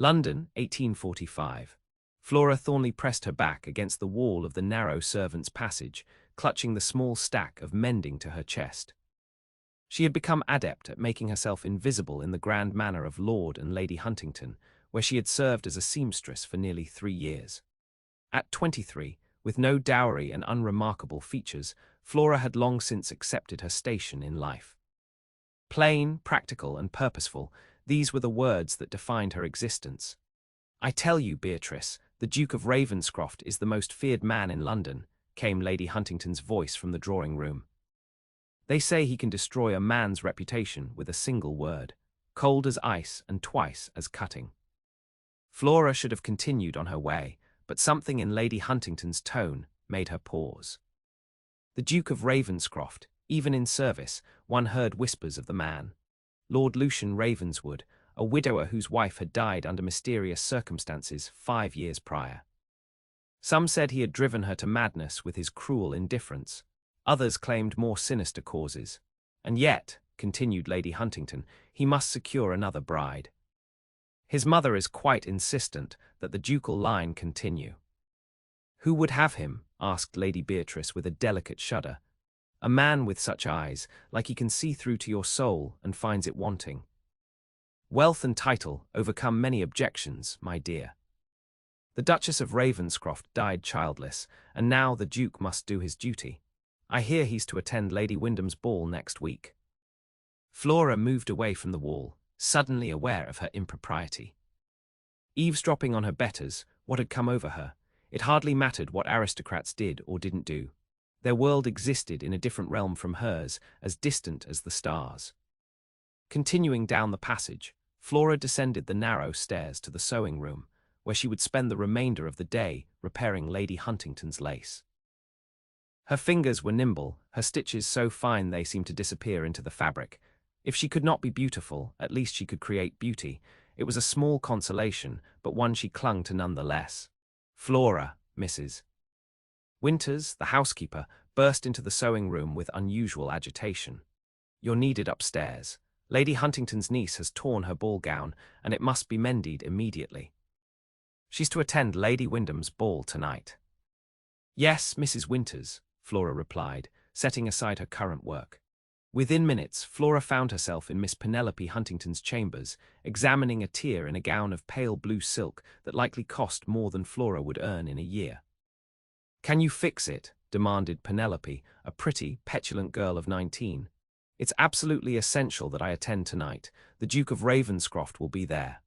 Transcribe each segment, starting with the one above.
London, 1845. Flora Thornley pressed her back against the wall of the narrow servants' passage, clutching the small stack of mending to her chest. She had become adept at making herself invisible in the grand manner of Lord and Lady Huntington, where she had served as a seamstress for nearly 3 years. At 23, with no dowry and unremarkable features, Flora had long since accepted her station in life. Plain, practical, and purposeful, these were the words that defined her existence. "I tell you, Beatrice, the Duke of Ravenscroft is the most feared man in London," came Lady Huntington's voice from the drawing-room. "They say he can destroy a man's reputation with a single word, cold as ice and twice as cutting." Flora should have continued on her way, but something in Lady Huntington's tone made her pause. The Duke of Ravenscroft, even in service, one heard whispers of the man. Lord Lucian Ravenswood, a widower whose wife had died under mysterious circumstances 5 years prior. Some said he had driven her to madness with his cruel indifference. Others claimed more sinister causes. And yet, continued Lady Huntington, he must secure another bride. His mother is quite insistent that the ducal line continue. "Who would have him?" asked Lady Beatrice with a delicate shudder. "A man with such eyes, like he can see through to your soul and finds it wanting." "Wealth and title overcome many objections, my dear. The Duchess of Ravenscroft died childless, and now the Duke must do his duty. I hear he's to attend Lady Wyndham's ball next week." Flora moved away from the wall, suddenly aware of her impropriety. Eavesdropping on her betters, what had come over her? It hardly mattered what aristocrats did or didn't do. Their world existed in a different realm from hers, as distant as the stars. Continuing down the passage, Flora descended the narrow stairs to the sewing room, where she would spend the remainder of the day repairing Lady Huntington's lace. Her fingers were nimble, her stitches so fine they seemed to disappear into the fabric. If she could not be beautiful, at least she could create beauty. It was a small consolation, but one she clung to nonetheless. Flora, Mrs. Winters, the housekeeper, burst into the sewing room with unusual agitation. "You're needed upstairs. Lady Huntington's niece has torn her ball gown, and it must be mended immediately. She's to attend Lady Wyndham's ball tonight." "Yes, Mrs. Winters," Flora replied, setting aside her current work. Within minutes, Flora found herself in Miss Penelope Huntington's chambers, examining a tear in a gown of pale blue silk that likely cost more than Flora would earn in a year. "Can you fix it?" demanded Penelope, a pretty, petulant girl of 19. "It's absolutely essential that I attend tonight. The Duke of Ravenscroft will be there."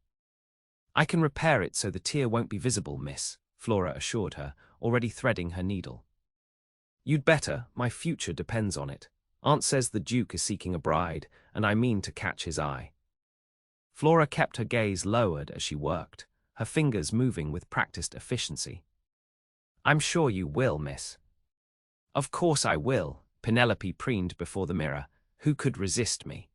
"I can repair it so the tear won't be visible, miss," Flora assured her, already threading her needle. "You'd better, my future depends on it. Aunt says the Duke is seeking a bride, and I mean to catch his eye." Flora kept her gaze lowered as she worked, her fingers moving with practiced efficiency. "I'm sure you will, miss." "Of course I will," Penelope preened before the mirror. "Who could resist me?"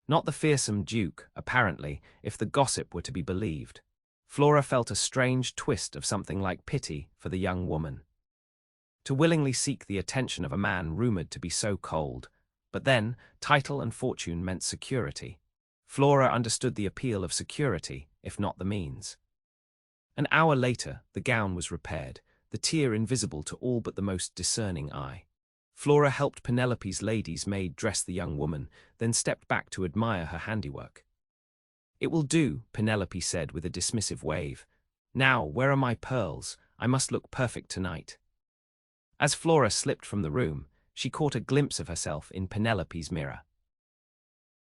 Not the fearsome Duke, apparently, if the gossip were to be believed. Flora felt a strange twist of something like pity for the young woman. To willingly seek the attention of a man rumoured to be so cold. But then, title and fortune meant security. Flora understood the appeal of security, if not the means. An hour later, the gown was repaired, the tear invisible to all but the most discerning eye. Flora helped Penelope's lady's maid dress the young woman, then stepped back to admire her handiwork. "It will do," Penelope said with a dismissive wave. "Now, where are my pearls? I must look perfect tonight." As Flora slipped from the room, she caught a glimpse of herself in Penelope's mirror.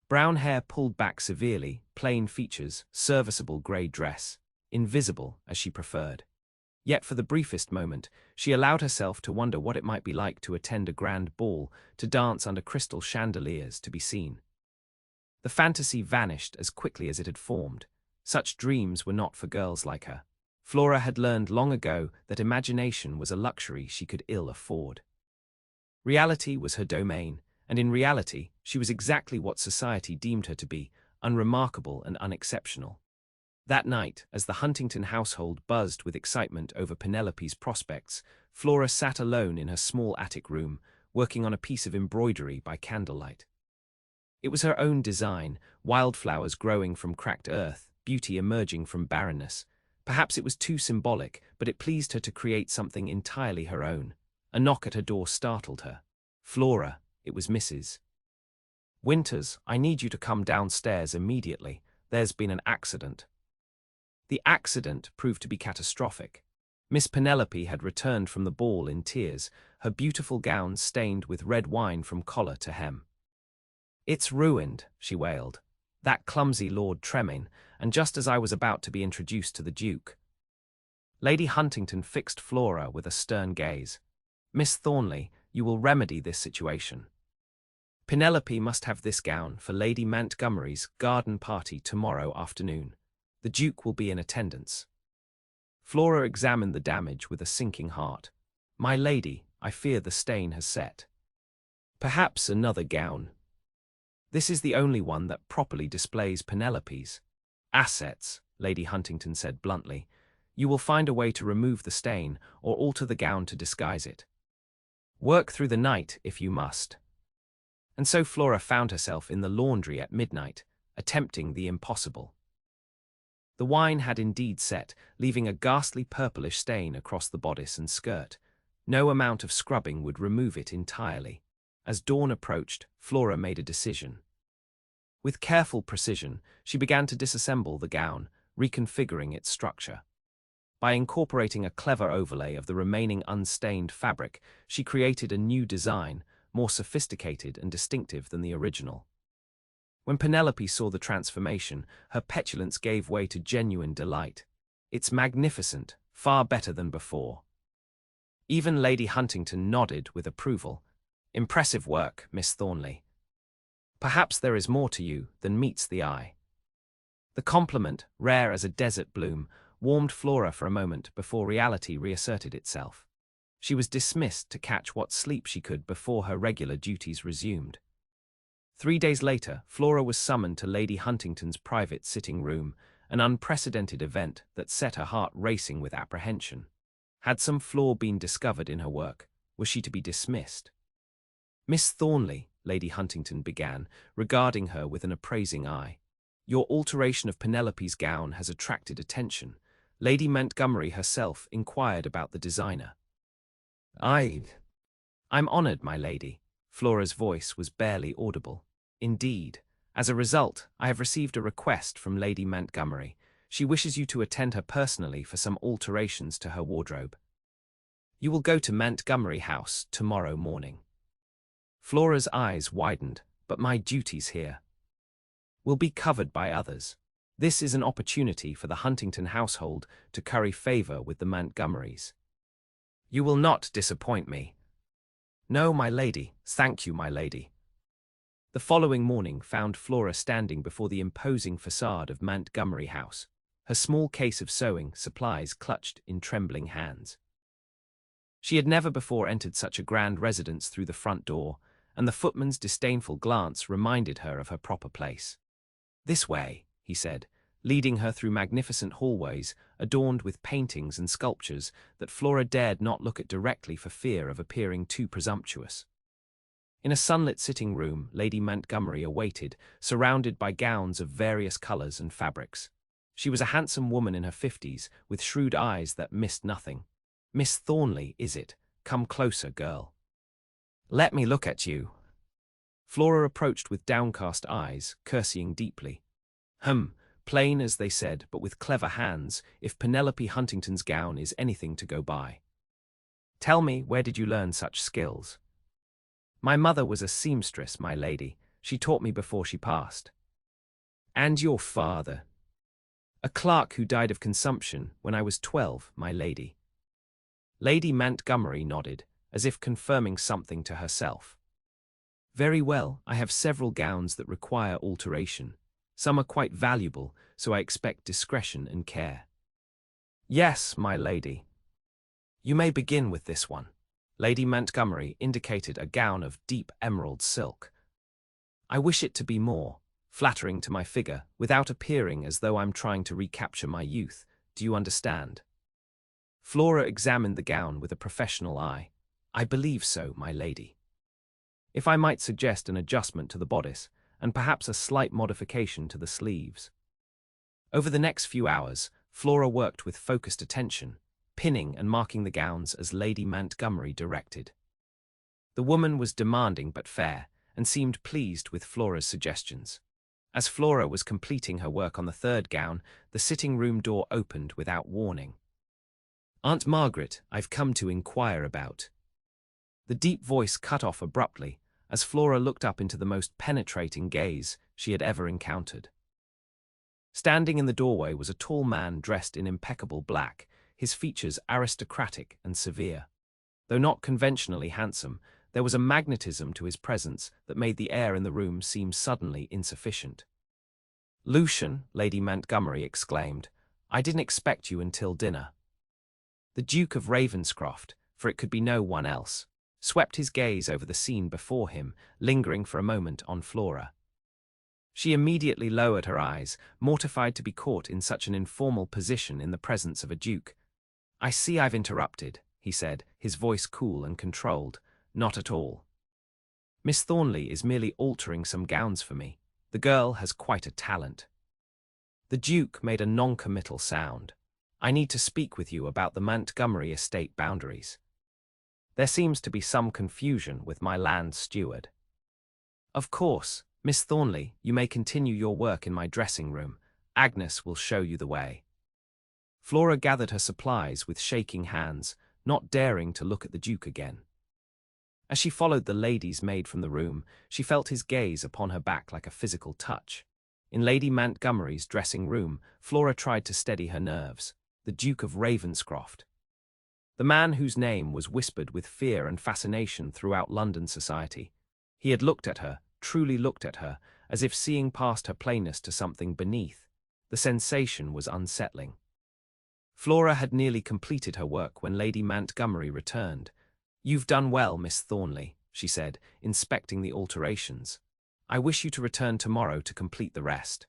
Brown hair pulled back severely, plain features, serviceable grey dress, invisible as she preferred. Yet for the briefest moment, she allowed herself to wonder what it might be like to attend a grand ball, to dance under crystal chandeliers, to be seen. The fantasy vanished as quickly as it had formed. Such dreams were not for girls like her. Flora had learned long ago that imagination was a luxury she could ill afford. Reality was her domain, and in reality, she was exactly what society deemed her to be, unremarkable and unexceptional. That night, as the Huntington household buzzed with excitement over Penelope's prospects, Flora sat alone in her small attic room, working on a piece of embroidery by candlelight. It was her own design, wildflowers growing from cracked earth, beauty emerging from barrenness. Perhaps it was too symbolic, but it pleased her to create something entirely her own. A knock at her door startled her. Flora, it was Mrs. Winters, I need you to come downstairs immediately. There's been an accident. The accident proved to be catastrophic. Miss Penelope had returned from the ball in tears, her beautiful gown stained with red wine from collar to hem. It's ruined, she wailed. That clumsy Lord Tremaine, and just as I was about to be introduced to the Duke. Lady Huntington fixed Flora with a stern gaze. Miss Thornley, you will remedy this situation. Penelope must have this gown for Lady Montgomery's garden party tomorrow afternoon. The Duke will be in attendance. Flora examined the damage with a sinking heart. My lady, I fear the stain has set. Perhaps another gown. This is the only one that properly displays Penelope's assets, Lady Huntington said bluntly. You will find a way to remove the stain or alter the gown to disguise it. Work through the night if you must. And so Flora found herself in the laundry at midnight, attempting the impossible. The wine had indeed set, leaving a ghastly purplish stain across the bodice and skirt. No amount of scrubbing would remove it entirely. As dawn approached, Flora made a decision. With careful precision, she began to disassemble the gown, reconfiguring its structure. By incorporating a clever overlay of the remaining unstained fabric, she created a new design, more sophisticated and distinctive than the original. When Penelope saw the transformation, her petulance gave way to genuine delight. It's magnificent, far better than before. Even Lady Huntington nodded with approval. Impressive work, Miss Thornley. Perhaps there is more to you than meets the eye. The compliment, rare as a desert bloom, warmed Flora for a moment before reality reasserted itself. She was dismissed to catch what sleep she could before her regular duties resumed. 3 days later, Flora was summoned to Lady Huntington's private sitting room, an unprecedented event that set her heart racing with apprehension. Had some flaw been discovered in her work? Was she to be dismissed? Miss Thornley, Lady Huntington began, regarding her with an appraising eye. Your alteration of Penelope's gown has attracted attention. Lady Montgomery herself inquired about the designer. I'm honored, my lady. Flora's voice was barely audible. Indeed. As a result, I have received a request from Lady Montgomery. She wishes you to attend her personally for some alterations to her wardrobe. You will go to Montgomery House tomorrow morning. Flora's eyes widened, but my duties here will be covered by others. This is an opportunity for the Huntington household to curry favor with the Montgomerys. You will not disappoint me. No, my lady, thank you, my lady. The following morning found Flora standing before the imposing facade of Montgomery House, her small case of sewing supplies clutched in trembling hands. She had never before entered such a grand residence through the front door, and the footman's disdainful glance reminded her of her proper place. This way, he said, leading her through magnificent hallways adorned with paintings and sculptures that Flora dared not look at directly for fear of appearing too presumptuous. In a sunlit sitting room, Lady Montgomery awaited, surrounded by gowns of various colours and fabrics. She was a handsome woman in her 50s, with shrewd eyes that missed nothing. Miss Thornley, is it? Come closer, girl. Let me look at you. Flora approached with downcast eyes, curtsying deeply. Plain as they said, but with clever hands, if Penelope Huntington's gown is anything to go by. Tell me, where did you learn such skills? My mother was a seamstress, my lady. She taught me before she passed. And your father? A clerk who died of consumption when I was 12, my lady. Lady Montgomery nodded, as if confirming something to herself. Very well, I have several gowns that require alteration. Some are quite valuable, so I expect discretion and care. Yes, my lady. You may begin with this one. Lady Montgomery indicated a gown of deep emerald silk. I wish it to be more flattering to my figure, without appearing as though I'm trying to recapture my youth. Do you understand? Flora examined the gown with a professional eye. I believe so, my lady. If I might suggest an adjustment to the bodice, and perhaps a slight modification to the sleeves. Over the next few hours, Flora worked with focused attention, pinning and marking the gowns as Lady Montgomery directed. The woman was demanding but fair, and seemed pleased with Flora's suggestions. As Flora was completing her work on the third gown, the sitting-room door opened without warning. "Aunt Margaret, I've come to inquire about." The deep voice cut off abruptly, as Flora looked up into the most penetrating gaze she had ever encountered. Standing in the doorway was a tall man dressed in impeccable black, his features aristocratic and severe. Though not conventionally handsome, there was a magnetism to his presence that made the air in the room seem suddenly insufficient. "Lucian," Lady Montgomery exclaimed, "I didn't expect you until dinner." The Duke of Ravenscroft, for it could be no one else, swept his gaze over the scene before him, lingering for a moment on Flora. She immediately lowered her eyes, mortified to be caught in such an informal position in the presence of a duke. "I see I've interrupted," he said, his voice cool and controlled. "Not at all. Miss Thornley is merely altering some gowns for me. The girl has quite a talent." The Duke made a non-committal sound. "I need to speak with you about the Montgomery estate boundaries. There seems to be some confusion with my land steward." "Of course, Miss Thornley, you may continue your work in my dressing room. Agnes will show you the way." Flora gathered her supplies with shaking hands, not daring to look at the Duke again. As she followed the lady's maid from the room, she felt his gaze upon her back like a physical touch. In Lady Montgomery's dressing room, Flora tried to steady her nerves. The Duke of Ravenscroft. The man whose name was whispered with fear and fascination throughout London society. He had looked at her, truly looked at her, as if seeing past her plainness to something beneath. The sensation was unsettling. Flora had nearly completed her work when Lady Montgomery returned. "You've done well, Miss Thornley," she said, inspecting the alterations. "I wish you to return tomorrow to complete the rest.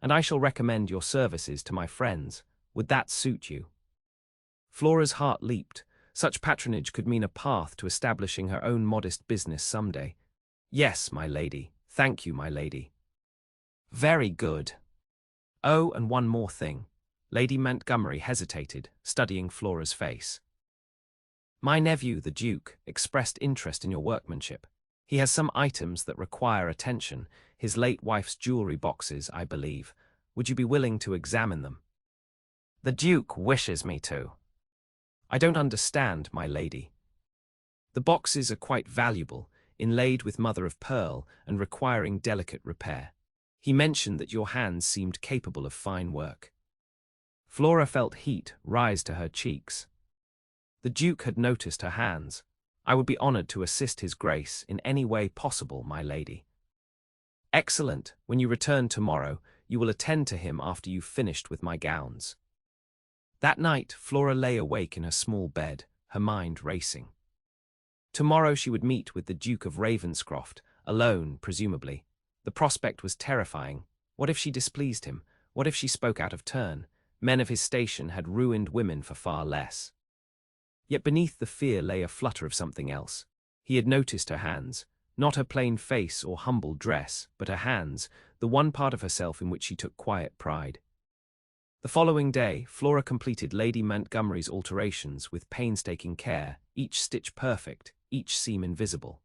And I shall recommend your services to my friends. Would that suit you?" Flora's heart leaped. Such patronage could mean a path to establishing her own modest business someday. "Yes, my lady. Thank you, my lady." "Very good. Oh, and one more thing." Lady Montgomery hesitated, studying Flora's face. "My nephew, the Duke, expressed interest in your workmanship. He has some items that require attention, his late wife's jewelry boxes, I believe. Would you be willing to examine them?" "The Duke wishes me to." "I don't understand, my lady." "The boxes are quite valuable, inlaid with mother-of-pearl and requiring delicate repair. He mentioned that your hands seemed capable of fine work." Flora felt heat rise to her cheeks. The Duke had noticed her hands. "I would be honored to assist His Grace in any way possible, my lady." "Excellent. When you return tomorrow, you will attend to him after you've finished with my gowns." That night, Flora lay awake in her small bed, her mind racing. Tomorrow she would meet with the Duke of Ravenscroft, alone, presumably. The prospect was terrifying. What if she displeased him? What if she spoke out of turn? Men of his station had ruined women for far less. Yet beneath the fear lay a flutter of something else. He had noticed her hands, not her plain face or humble dress, but her hands, the one part of herself in which she took quiet pride. The following day, Flora completed Lady Montgomery's alterations with painstaking care, each stitch perfect, each seam invisible.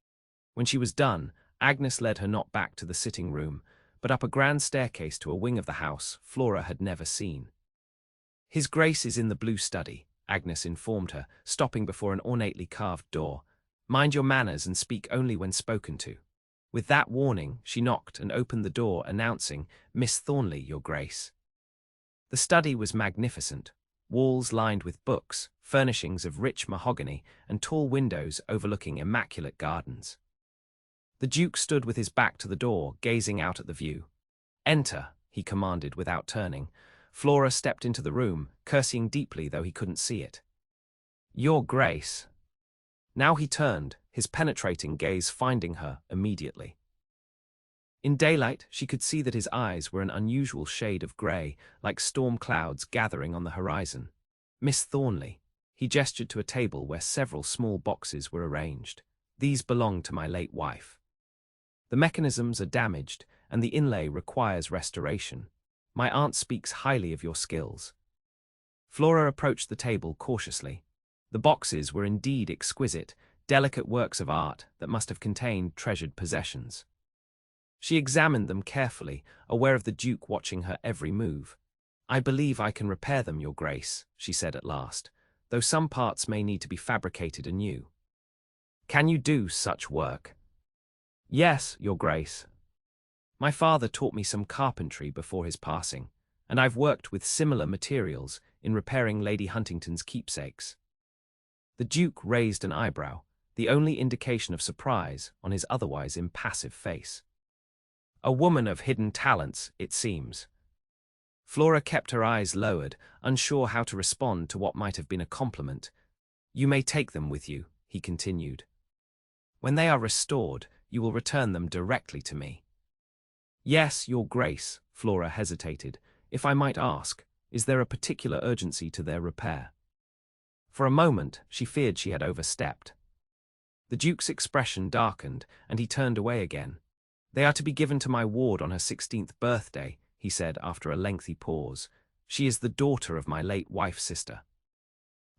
When she was done, Agnes led her not back to the sitting room, but up a grand staircase to a wing of the house Flora had never seen. "His Grace is in the blue study," Agnes informed her, stopping before an ornately carved door. "Mind your manners and speak only when spoken to." With that warning, she knocked and opened the door, announcing, "Miss Thornley, your Grace." The study was magnificent, walls lined with books, furnishings of rich mahogany, and tall windows overlooking immaculate gardens. The Duke stood with his back to the door, gazing out at the view. "Enter," he commanded without turning. Flora stepped into the room, curtsying deeply though he couldn't see it. "Your Grace." Now he turned, his penetrating gaze finding her immediately. In daylight, she could see that his eyes were an unusual shade of grey, like storm clouds gathering on the horizon. "Miss Thornley." He gestured to a table where several small boxes were arranged. "These belong to my late wife. The mechanisms are damaged, and the inlay requires restoration. My aunt speaks highly of your skills. Flora approached the table cautiously. The boxes were indeed exquisite, delicate works of art that must have contained treasured possessions. She examined them carefully, aware of the Duke watching her every move. "I believe I can repair them, Your Grace," she said at last, "though some parts may need to be fabricated anew." "Can you do such work?" "Yes, Your Grace. My father taught me some carpentry before his passing, and I've worked with similar materials in repairing Lady Huntington's keepsakes." The Duke raised an eyebrow, the only indication of surprise on his otherwise impassive face. "A woman of hidden talents, it seems." Flora kept her eyes lowered, unsure how to respond to what might have been a compliment. "You may take them with you," he continued. "When they are restored, you will return them directly to me." "Yes, Your Grace," Flora hesitated. "If I might ask, is there a particular urgency to their repair?" For a moment, she feared she had overstepped. The Duke's expression darkened, and he turned away again. "They are to be given to my ward on her 16th birthday," he said after a lengthy pause. "She is the daughter of my late wife's sister."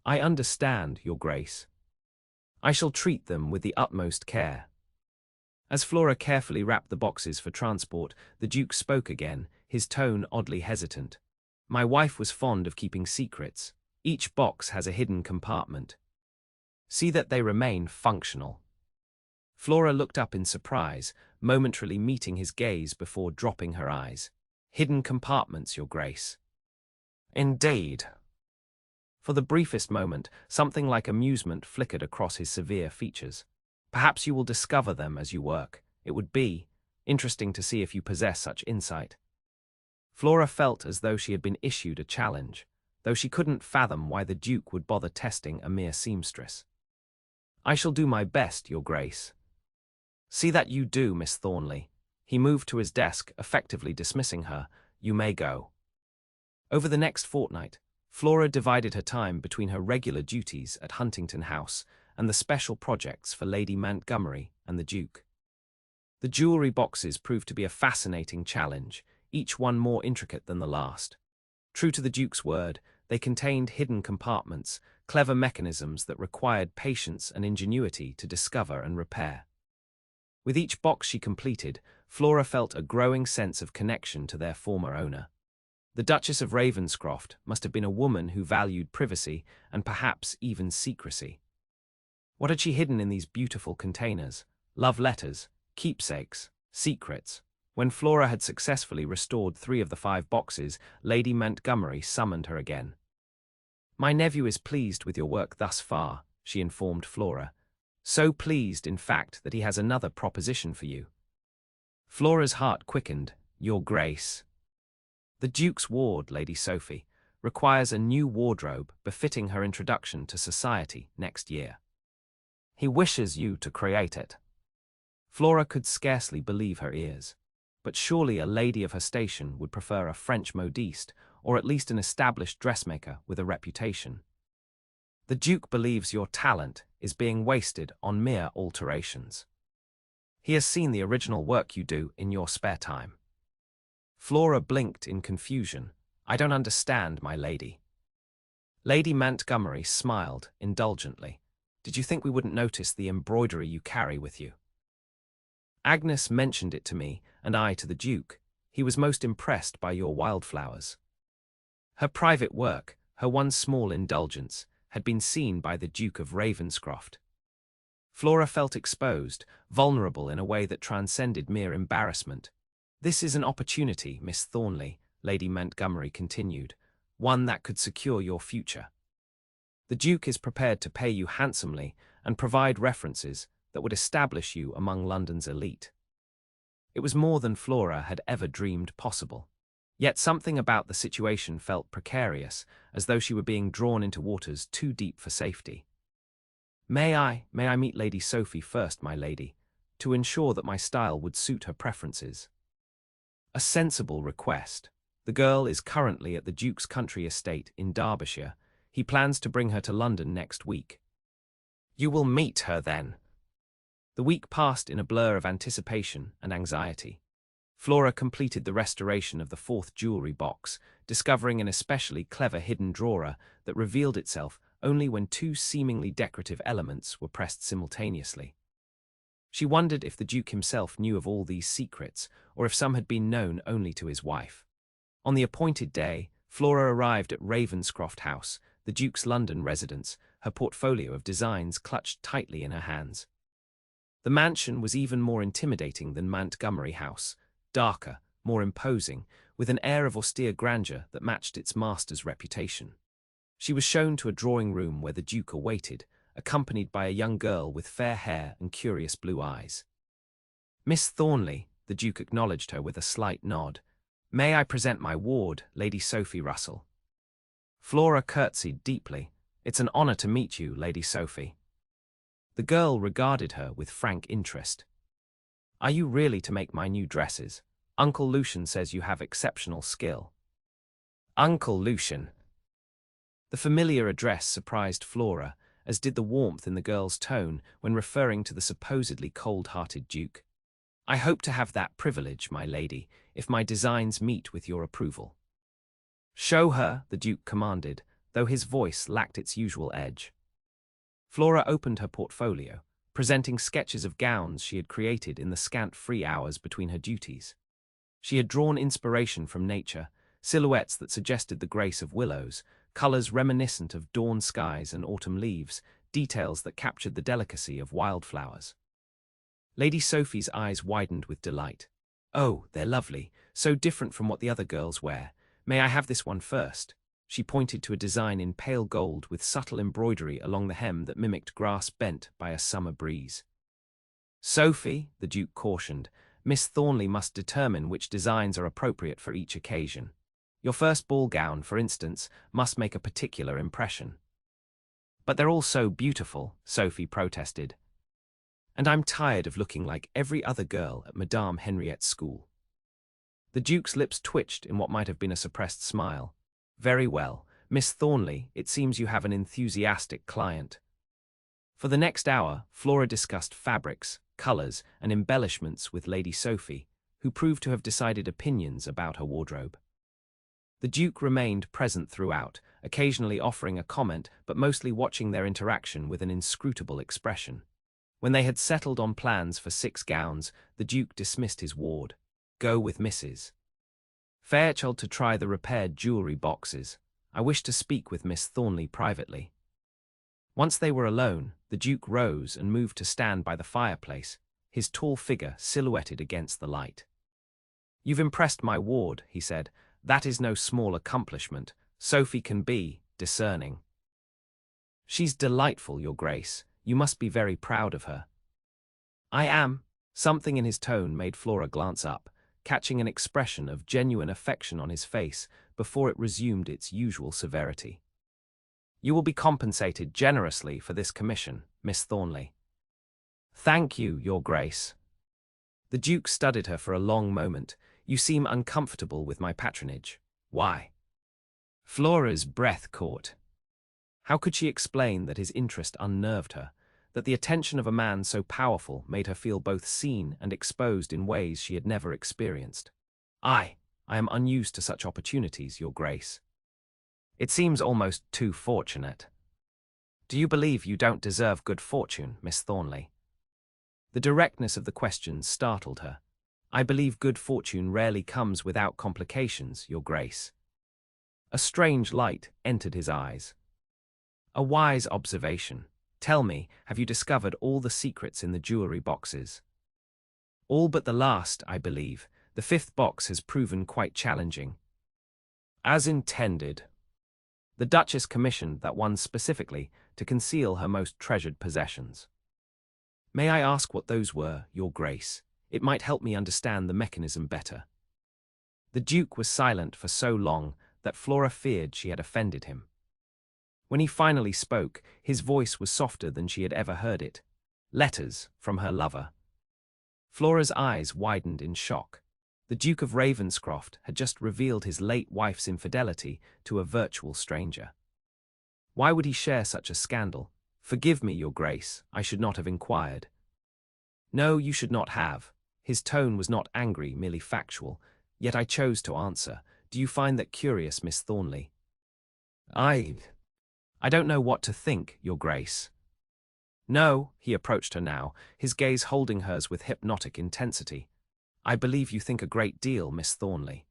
"I understand, Your Grace. I shall treat them with the utmost care." As Flora carefully wrapped the boxes for transport, the Duke spoke again, his tone oddly hesitant. "My wife was fond of keeping secrets. Each box has a hidden compartment. See that they remain functional." Flora looked up in surprise, momentarily meeting his gaze before dropping her eyes. "Hidden compartments, Your Grace." "Indeed." For the briefest moment, something like amusement flickered across his severe features. "Perhaps you will discover them as you work. It would be interesting to see if you possess such insight." Flora felt as though she had been issued a challenge, though she couldn't fathom why the Duke would bother testing a mere seamstress. "I shall do my best, Your Grace." "See that you do, Miss Thornley." He moved to his desk, effectively dismissing her. "You may go." Over the next fortnight, Flora divided her time between her regular duties at Huntington House and the special projects for Lady Montgomery and the Duke. The jewellery boxes proved to be a fascinating challenge, each one more intricate than the last. True to the Duke's word, they contained hidden compartments, clever mechanisms that required patience and ingenuity to discover and repair. With each box she completed, Flora felt a growing sense of connection to their former owner. The Duchess of Ravenscroft must have been a woman who valued privacy and perhaps even secrecy. What had she hidden in these beautiful containers? Love letters, keepsakes, secrets. When Flora had successfully restored 3 of the 5 boxes, Lady Montgomery summoned her again. "My nephew is pleased with your work thus far," she informed Flora. "So pleased, in fact, that he has another proposition for you." Flora's heart quickened. "Your Grace." "The Duke's ward, Lady Sophie, requires a new wardrobe befitting her introduction to society next year. He wishes you to create it." Flora could scarcely believe her ears. But surely a lady of her station would prefer a French modiste, or at least an established dressmaker with a reputation. "The Duke believes your talent is being wasted on mere alterations. He has seen the original work you do in your spare time." Flora blinked in confusion. "I don't understand, my lady." Lady Montgomery smiled indulgently. "Did you think we wouldn't notice the embroidery you carry with you? Agnes mentioned it to me, and I to the Duke. He was most impressed by your wildflowers." Her private work, her one small indulgence, had been seen by the Duke of Ravenscroft. Flora felt exposed, vulnerable in a way that transcended mere embarrassment. "This is an opportunity, Miss Thornley," Lady Montgomery continued, "one that could secure your future. The Duke is prepared to pay you handsomely and provide references that would establish you among London's elite." It was more than Flora had ever dreamed possible. Yet something about the situation felt precarious, as though she were being drawn into waters too deep for safety. May I meet Lady Sophie first, my lady, to ensure that my style would suit her preferences?" A sensible request. The girl is currently at the Duke's country estate in Derbyshire. He plans to bring her to London next week. "You will meet her then." The week passed in a blur of anticipation and anxiety. Flora completed the restoration of the fourth jewelry box, discovering an especially clever hidden drawer that revealed itself only when two seemingly decorative elements were pressed simultaneously. She wondered if the Duke himself knew of all these secrets, or if some had been known only to his wife. On the appointed day, Flora arrived at Ravenscroft House, the Duke's London residence, her portfolio of designs clutched tightly in her hands. The mansion was even more intimidating than Montgomery House, darker, more imposing, with an air of austere grandeur that matched its master's reputation. She was shown to a drawing room where the Duke awaited, accompanied by a young girl with fair hair and curious blue eyes. "Miss Thornley," the Duke acknowledged her with a slight nod. "May I present my ward, Lady Sophie Russell?" Flora curtsied deeply. "It's an honor to meet you, Lady Sophie." The girl regarded her with frank interest. "Are you really to make my new dresses? Uncle Lucian says you have exceptional skill." "Uncle Lucian." The familiar address surprised Flora, as did the warmth in the girl's tone when referring to the supposedly cold-hearted Duke. "I hope to have that privilege, my lady, if my designs meet with your approval." "Show her," the Duke commanded, though his voice lacked its usual edge. Flora opened her portfolio, presenting sketches of gowns she had created in the scant free hours between her duties. She had drawn inspiration from nature, silhouettes that suggested the grace of willows, colors reminiscent of dawn skies and autumn leaves, details that captured the delicacy of wildflowers. Lady Sophie's eyes widened with delight. "Oh, they're lovely, so different from what the other girls wear. May I have this one first?" She pointed to a design in pale gold with subtle embroidery along the hem that mimicked grass bent by a summer breeze. "Sophie," the Duke cautioned, "Miss Thornley must determine which designs are appropriate for each occasion. Your first ball gown, for instance, must make a particular impression." "But they're all so beautiful," Sophie protested. "And I'm tired of looking like every other girl at Madame Henriette's school." The Duke's lips twitched in what might have been a suppressed smile. "Very well, Miss Thornley, it seems you have an enthusiastic client." For the next hour, Flora discussed fabrics, colors, and embellishments with Lady Sophie, who proved to have decided opinions about her wardrobe. The Duke remained present throughout, occasionally offering a comment but mostly watching their interaction with an inscrutable expression. When they had settled on plans for 6 gowns, the Duke dismissed his ward. "Go with Mrs. Fairchild to try the repaired jewelry boxes. I wish to speak with Miss Thornley privately." Once they were alone, the Duke rose and moved to stand by the fireplace, his tall figure silhouetted against the light. "You've impressed my ward," he said. "That is no small accomplishment. Sophie can be discerning." "She's delightful, Your Grace. You must be very proud of her." "I am." Something in his tone made Flora glance up, catching an expression of genuine affection on his face before it resumed its usual severity. "You will be compensated generously for this commission, Miss Thornley." "Thank you, Your Grace." The Duke studied her for a long moment. "You seem uncomfortable with my patronage. Why?" Flora's breath caught. How could she explain that his interest unnerved her, that the attention of a man so powerful made her feel both seen and exposed in ways she had never experienced? I am unused to such opportunities, Your Grace." "It seems almost too fortunate." "Do you believe you don't deserve good fortune, Miss Thornley?" The directness of the question startled her. "I believe good fortune rarely comes without complications, Your Grace." A strange light entered his eyes. "A wise observation. Tell me, have you discovered all the secrets in the jewelry boxes?" "All but the last, I believe. The 5th box has proven quite challenging." "As intended." The Duchess commissioned that one specifically to conceal her most treasured possessions. "May I ask what those were, Your Grace? It might help me understand the mechanism better." The Duke was silent for so long that Flora feared she had offended him. When he finally spoke, his voice was softer than she had ever heard it. "Letters from her lover." Flora's eyes widened in shock. The Duke of Ravenscroft had just revealed his late wife's infidelity to a virtual stranger. Why would he share such a scandal? "Forgive me, Your Grace, I should not have inquired." "No, you should not have." His tone was not angry, merely factual, yet I chose to answer. Do you find that curious, Miss Thornley? I don't know what to think, Your Grace. No, he approached her now, his gaze holding hers with hypnotic intensity. I believe you think a great deal, Miss Thornley.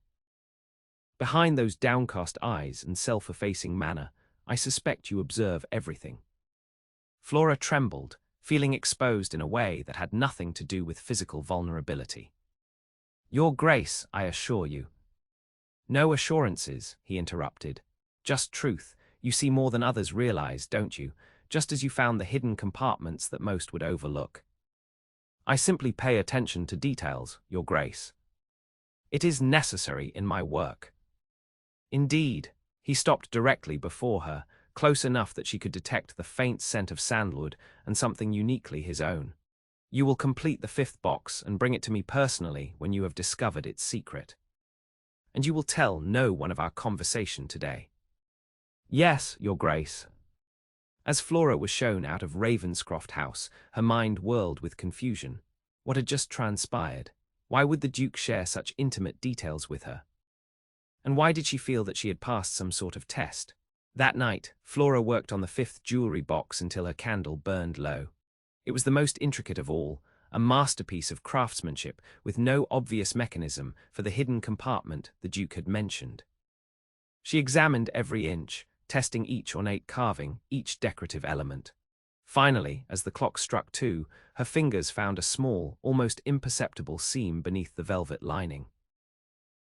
Behind those downcast eyes and self-effacing manner, I suspect you observe everything. Flora trembled, feeling exposed in a way that had nothing to do with physical vulnerability. Your Grace, I assure you. No assurances, he interrupted. Just truth. You see more than others realize, don't you? Just as you found the hidden compartments that most would overlook. I simply pay attention to details, Your Grace. It is necessary in my work. Indeed, he stopped directly before her, close enough that she could detect the faint scent of sandalwood and something uniquely his own. You will complete the 5th box and bring it to me personally when you have discovered its secret. And you will tell no one of our conversation today. Yes, Your Grace. As Flora was shown out of Ravenscroft House, her mind whirled with confusion. What had just transpired? Why would the Duke share such intimate details with her? And why did she feel that she had passed some sort of test? That night, Flora worked on the 5th jewellery box until her candle burned low. It was the most intricate of all, a masterpiece of craftsmanship with no obvious mechanism for the hidden compartment the Duke had mentioned. She examined every inch, testing each ornate carving, each decorative element. Finally, as the clock struck 2, her fingers found a small, almost imperceptible seam beneath the velvet lining.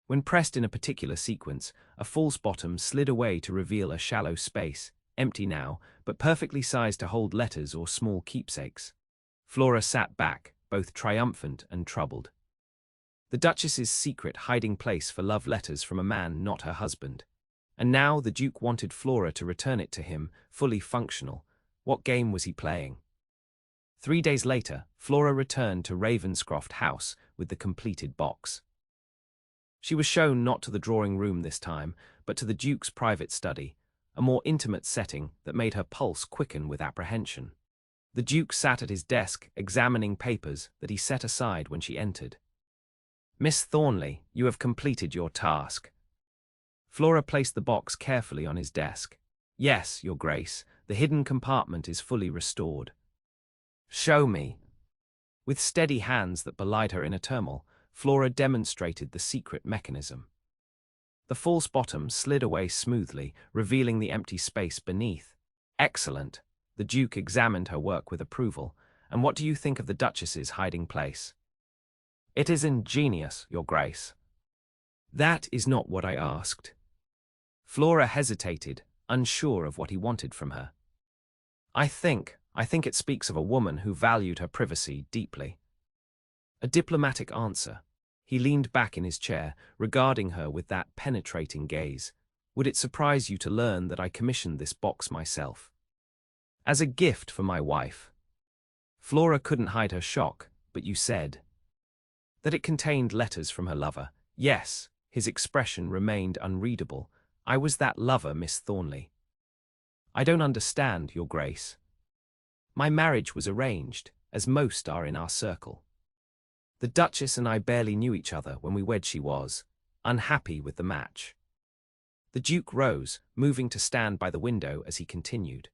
When pressed in a particular sequence, a false bottom slid away to reveal a shallow space, empty now, but perfectly sized to hold letters or small keepsakes. Flora sat back, both triumphant and troubled. The Duchess's secret hiding place for love letters from a man not her husband. And now the Duke wanted Flora to return it to him, fully functional. What game was he playing? 3 days later, Flora returned to Ravenscroft House with the completed box. She was shown not to the drawing room this time, but to the Duke's private study, a more intimate setting that made her pulse quicken with apprehension. The Duke sat at his desk, examining papers that he set aside when she entered. Miss Thornley, you have completed your task. Flora placed the box carefully on his desk. Yes, Your Grace, the hidden compartment is fully restored. Show me. With steady hands that belied her inner turmoil, Flora demonstrated the secret mechanism. The false bottom slid away smoothly, revealing the empty space beneath. Excellent. The Duke examined her work with approval. And what do you think of the Duchess's hiding place? It is ingenious, Your Grace. That is not what I asked. Flora hesitated, unsure of what he wanted from her. I think it speaks of a woman who valued her privacy deeply. A diplomatic answer. He leaned back in his chair, regarding her with that penetrating gaze. Would it surprise you to learn that I commissioned this box myself? As a gift for my wife. Flora couldn't hide her shock, but you said that it contained letters from her lover. Yes, his expression remained unreadable. I was that lover, Miss Thornley. I don't understand, Your Grace. My marriage was arranged, as most are in our circle. The Duchess and I barely knew each other when we wed. She was unhappy with the match. The Duke rose, moving to stand by the window as he continued.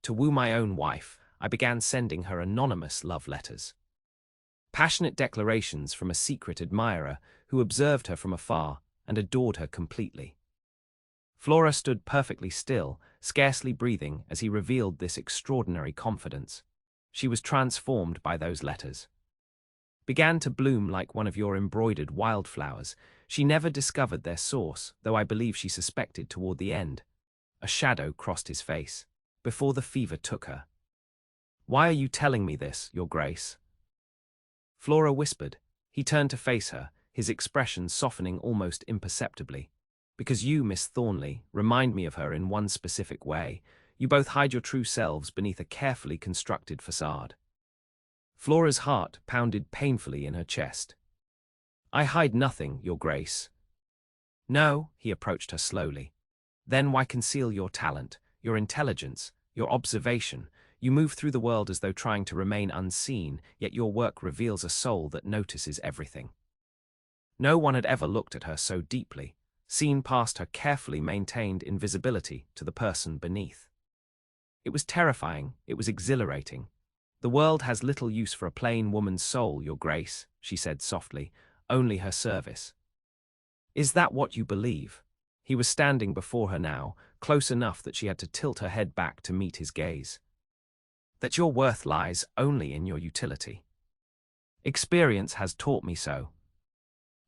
To woo my own wife, I began sending her anonymous love letters. Passionate declarations from a secret admirer who observed her from afar and adored her completely. Flora stood perfectly still, scarcely breathing as he revealed this extraordinary confidence. She was transformed by those letters. Began to bloom like one of your embroidered wildflowers. She never discovered their source, though I believe she suspected toward the end. A shadow crossed his face, before the fever took her. Why are you telling me this, Your Grace? Flora whispered. He turned to face her, his expression softening almost imperceptibly. Because you, Miss Thornley, remind me of her in one specific way. You both hide your true selves beneath a carefully constructed facade. Flora's heart pounded painfully in her chest. I hide nothing, Your Grace. No, he approached her slowly. Then why conceal your talent, your intelligence, your observation? You move through the world as though trying to remain unseen, yet your work reveals a soul that notices everything. No one had ever looked at her so deeply, seen past her carefully maintained invisibility to the person beneath. It was terrifying, it was exhilarating. The world has little use for a plain woman's soul, Your Grace, she said softly, only her service. Is that what you believe? He was standing before her now, close enough that she had to tilt her head back to meet his gaze. That your worth lies only in your utility. Experience has taught me so.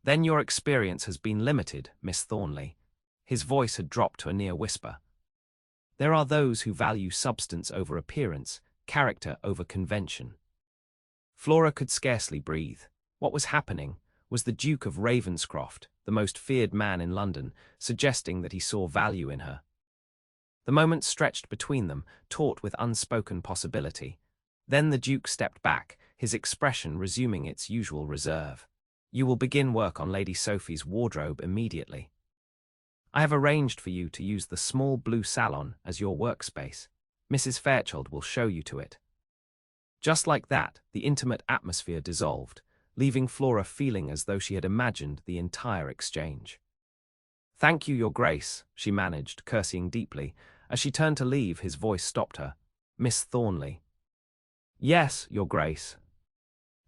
Then your experience has been limited, Miss Thornley. His voice had dropped to a near whisper. There are those who value substance over appearance, character over convention. Flora could scarcely breathe. What was happening? Was the Duke of Ravenscroft, the most feared man in London, suggesting that he saw value in her? The moment stretched between them, taut with unspoken possibility. Then the Duke stepped back, his expression resuming its usual reserve. You will begin work on Lady Sophie's wardrobe immediately. I have arranged for you to use the small blue salon as your workspace. Mrs. Fairchild will show you to it. Just like that, the intimate atmosphere dissolved, leaving Flora feeling as though she had imagined the entire exchange. Thank you, Your Grace, she managed, curtseying deeply. As she turned to leave, his voice stopped her. Miss Thornley. Yes, Your Grace.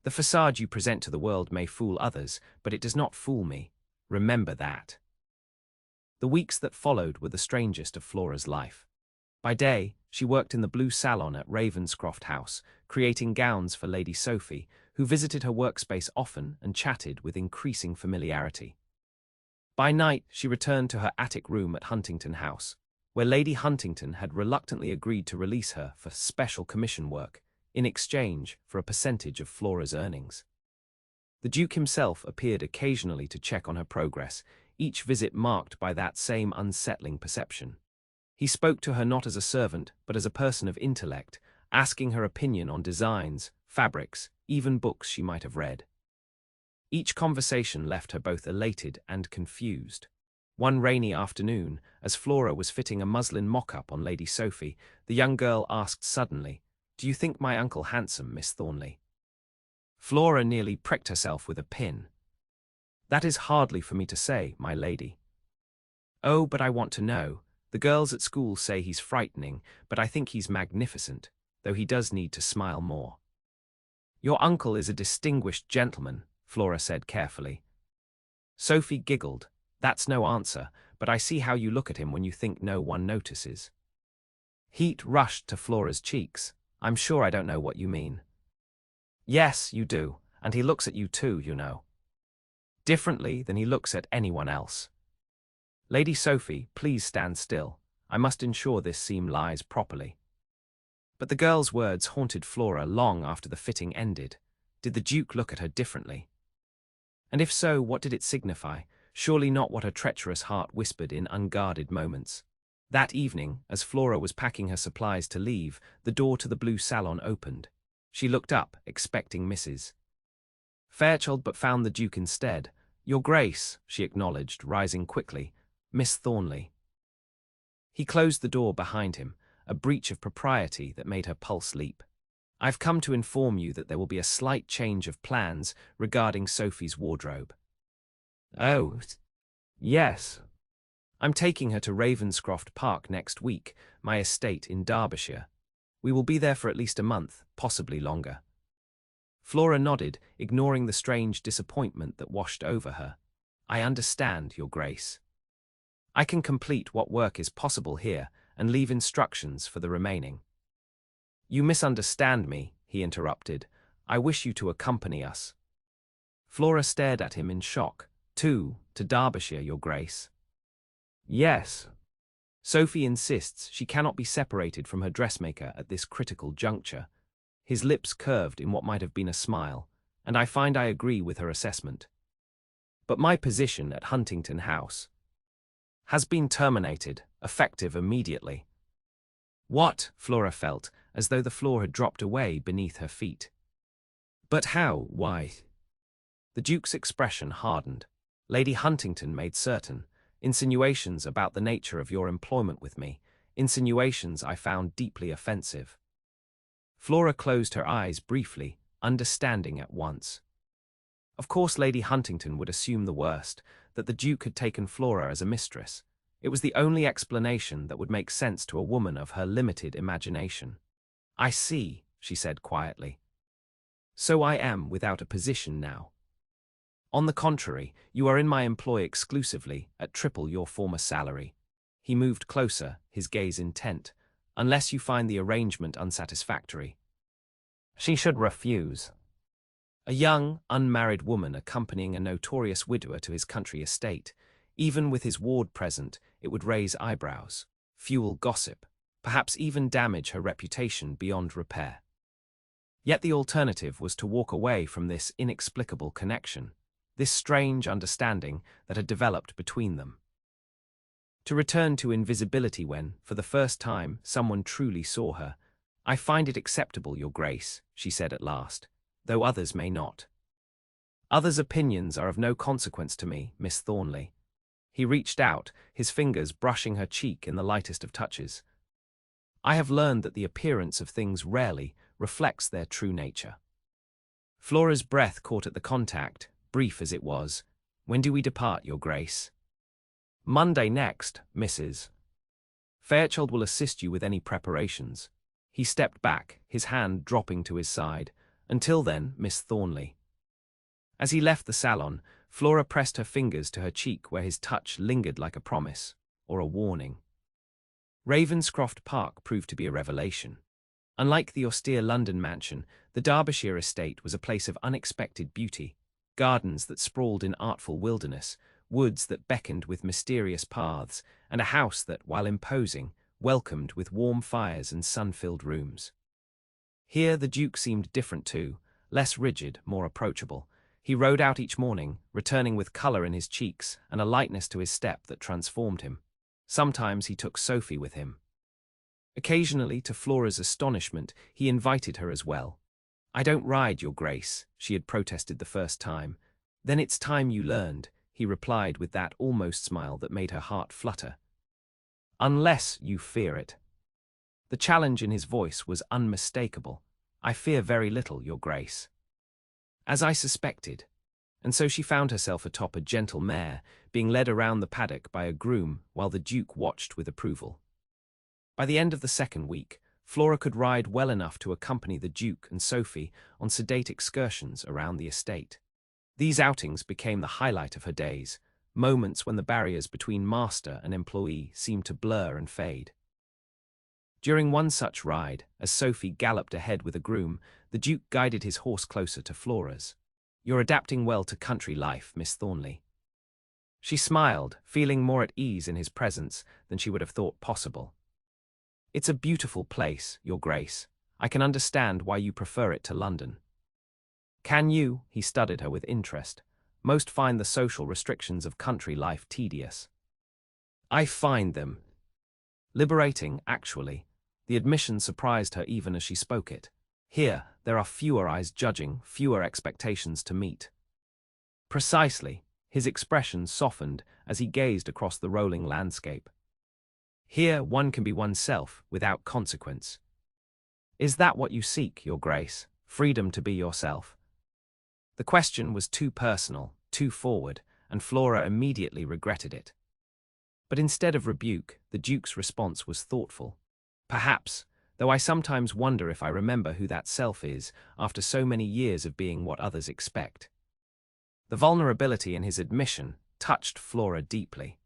The facade you present to the world may fool others, but it does not fool me. Remember that. The weeks that followed were the strangest of Flora's life. By day, she worked in the blue salon at Ravenscroft House, creating gowns for Lady Sophie, who visited her workspace often and chatted with increasing familiarity. By night, she returned to her attic room at Huntington House, where Lady Huntington had reluctantly agreed to release her for special commission work, in exchange for a percentage of Flora's earnings. The Duke himself appeared occasionally to check on her progress, each visit marked by that same unsettling perception. He spoke to her not as a servant, but as a person of intellect, asking her opinion on designs, fabrics, even books she might have read. Each conversation left her both elated and confused. One rainy afternoon, as Flora was fitting a muslin mock-up on Lady Sophie, the young girl asked suddenly, "Do you think my uncle handsome, Miss Thornley?" Flora nearly pricked herself with a pin. "That is hardly for me to say, my lady." "Oh, but I want to know. The girls at school say he's frightening, but I think he's magnificent, though he does need to smile more." "Your uncle is a distinguished gentleman," Flora said carefully. Sophie giggled. "That's no answer, but I see how you look at him when you think no one notices." Heat rushed to Flora's cheeks. "I'm sure I don't know what you mean." "Yes, you do, and he looks at you too, you know. Differently than he looks at anyone else. Lady Sophie, please stand still. I must ensure this seam lies properly." But the girl's words haunted Flora long after the fitting ended. Did the Duke look at her differently? And if so, what did it signify? Surely not what her treacherous heart whispered in unguarded moments. That evening, as Flora was packing her supplies to leave, the door to the blue salon opened. She looked up, expecting Mrs. Fairchild, but found the Duke instead. "Your Grace," she acknowledged, rising quickly. "Miss Thornley." He closed the door behind him, a breach of propriety that made her pulse leap. "I've come to inform you that there will be a slight change of plans regarding Sophie's wardrobe." "Oh, yes. I'm taking her to Ravenscroft Park next week, my estate in Derbyshire. We will be there for at least a month, possibly longer." Flora nodded, ignoring the strange disappointment that washed over her. "I understand, Your Grace. I can complete what work is possible here and leave instructions for the remaining." "You misunderstand me," he interrupted. "I wish you to accompany us." Flora stared at him in shock. To Derbyshire, Your Grace?" "Yes. Sophie insists she cannot be separated from her dressmaker at this critical juncture." His lips curved in what might have been a smile, "and I find I agree with her assessment. But my position at Huntington House has been terminated, effective immediately." "What?" Flora felt, as though the floor had dropped away beneath her feet. "But how? Why?" The Duke's expression hardened. "Lady Huntington made certain insinuations about the nature of your employment with me, insinuations I found deeply offensive." Flora closed her eyes briefly, understanding at once. Of course Lady Huntington would assume the worst, that the Duke had taken Flora as a mistress. It was the only explanation that would make sense to a woman of her limited imagination. "I see," she said quietly. "So I am without a position now." "On the contrary, you are in my employ exclusively, at triple your former salary." He moved closer, his gaze intent. "Unless you find the arrangement unsatisfactory." She should refuse. A young, unmarried woman accompanying a notorious widower to his country estate. Even with his ward present, it would raise eyebrows, fuel gossip, perhaps even damage her reputation beyond repair. Yet the alternative was to walk away from this inexplicable connection, this strange understanding that had developed between them. To return to invisibility when, for the first time, someone truly saw her. "I find it acceptable, Your Grace," she said at last, "though others may not." "Others' opinions are of no consequence to me, Miss Thornley." He reached out, his fingers brushing her cheek in the lightest of touches. "I have learned that the appearance of things rarely reflects their true nature." Flora's breath caught at the contact, brief as it was. "When do we depart, Your Grace?" "Monday next, Mrs. Fairchild will assist you with any preparations." He stepped back, his hand dropping to his side. "Until then, Miss Thornley." As he left the salon, Flora pressed her fingers to her cheek where his touch lingered like a promise, or a warning. Ravenscroft Park proved to be a revelation. Unlike the austere London mansion, the Derbyshire estate was a place of unexpected beauty, gardens that sprawled in artful wilderness, woods that beckoned with mysterious paths, and a house that, while imposing, welcomed with warm fires and sun-filled rooms. Here the Duke seemed different too, less rigid, more approachable. He rode out each morning, returning with colour in his cheeks and a lightness to his step that transformed him. Sometimes he took Sophie with him. Occasionally, to Flora's astonishment, he invited her as well. "I don't ride, Your Grace," she had protested the first time. "Then it's time you learned," he replied with that almost smile that made her heart flutter. "Unless you fear it." The challenge in his voice was unmistakable. "I fear very little, Your Grace." As I suspected. And so she found herself atop a gentle mare, being led around the paddock by a groom while the Duke watched with approval. By the end of the second week, Flora could ride well enough to accompany the Duke and Sophie on sedate excursions around the estate. These outings became the highlight of her days, moments when the barriers between master and employee seemed to blur and fade. During one such ride, as Sophie galloped ahead with a groom, the Duke guided his horse closer to Flora's. "You're adapting well to country life, Miss Thornley." She smiled, feeling more at ease in his presence than she would have thought possible. "It's a beautiful place, Your Grace. I can understand why you prefer it to London." "Can you?" he studied her with interest. "Most find the social restrictions of country life tedious." "I find them liberating, actually." The admission surprised her even as she spoke it. "Here, there are fewer eyes judging, fewer expectations to meet." "Precisely." His expression softened as he gazed across the rolling landscape. "Here, one can be oneself, without consequence." "Is that what you seek, Your Grace? Freedom to be yourself?" The question was too personal, too forward, and Flora immediately regretted it. But instead of rebuke, the Duke's response was thoughtful. "Perhaps, though I sometimes wonder if I remember who that self is after so many years of being what others expect." The vulnerability in his admission touched Flora deeply.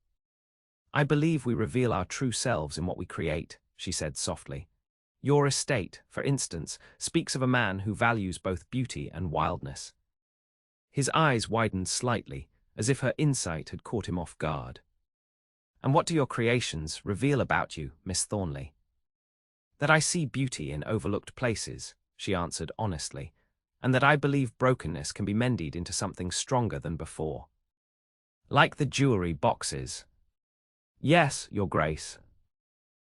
"I believe we reveal our true selves in what we create," she said softly. "Your estate, for instance, speaks of a man who values both beauty and wildness." His eyes widened slightly, as if her insight had caught him off guard. "And what do your creations reveal about you, Miss Thornley?" "That I see beauty in overlooked places," she answered honestly, "and that I believe brokenness can be mended into something stronger than before." "Like the jewelry boxes." "Yes, Your Grace."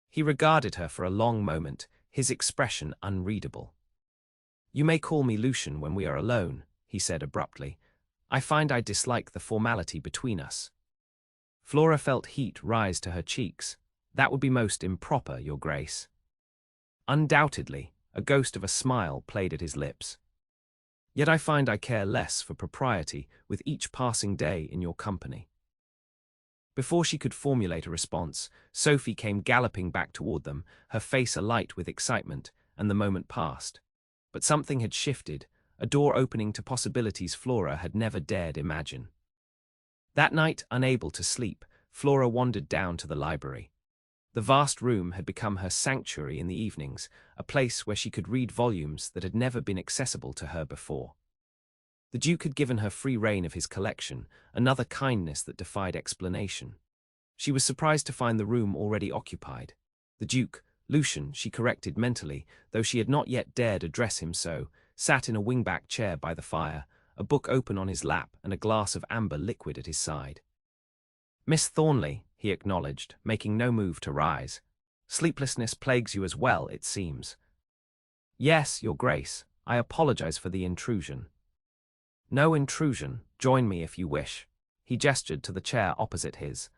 He regarded her for a long moment, his expression unreadable. "You may call me Lucian when we are alone," he said abruptly. "I find I dislike the formality between us." Flora felt heat rise to her cheeks. "That would be most improper, Your Grace." "Undoubtedly," A ghost of a smile played at his lips. "Yet I find I care less for propriety with each passing day in your company." Before she could formulate a response, Sophie came galloping back toward them, her face alight with excitement, and the moment passed. But something had shifted, a door opening to possibilities Flora had never dared imagine. That night, unable to sleep, Flora wandered down to the library. The vast room had become her sanctuary in the evenings, a place where she could read volumes that had never been accessible to her before. The Duke had given her free rein of his collection, another kindness that defied explanation. She was surprised to find the room already occupied. The Duke, Lucian, she corrected mentally, though she had not yet dared address him so, sat in a wingback chair by the fire, a book open on his lap and a glass of amber liquid at his side. "Miss Thornley," he acknowledged, making no move to rise. "Sleeplessness plagues you as well, it seems." "Yes, Your Grace. I apologize for the intrusion." "No intrusion. Join me if you wish." He gestured to the chair opposite his.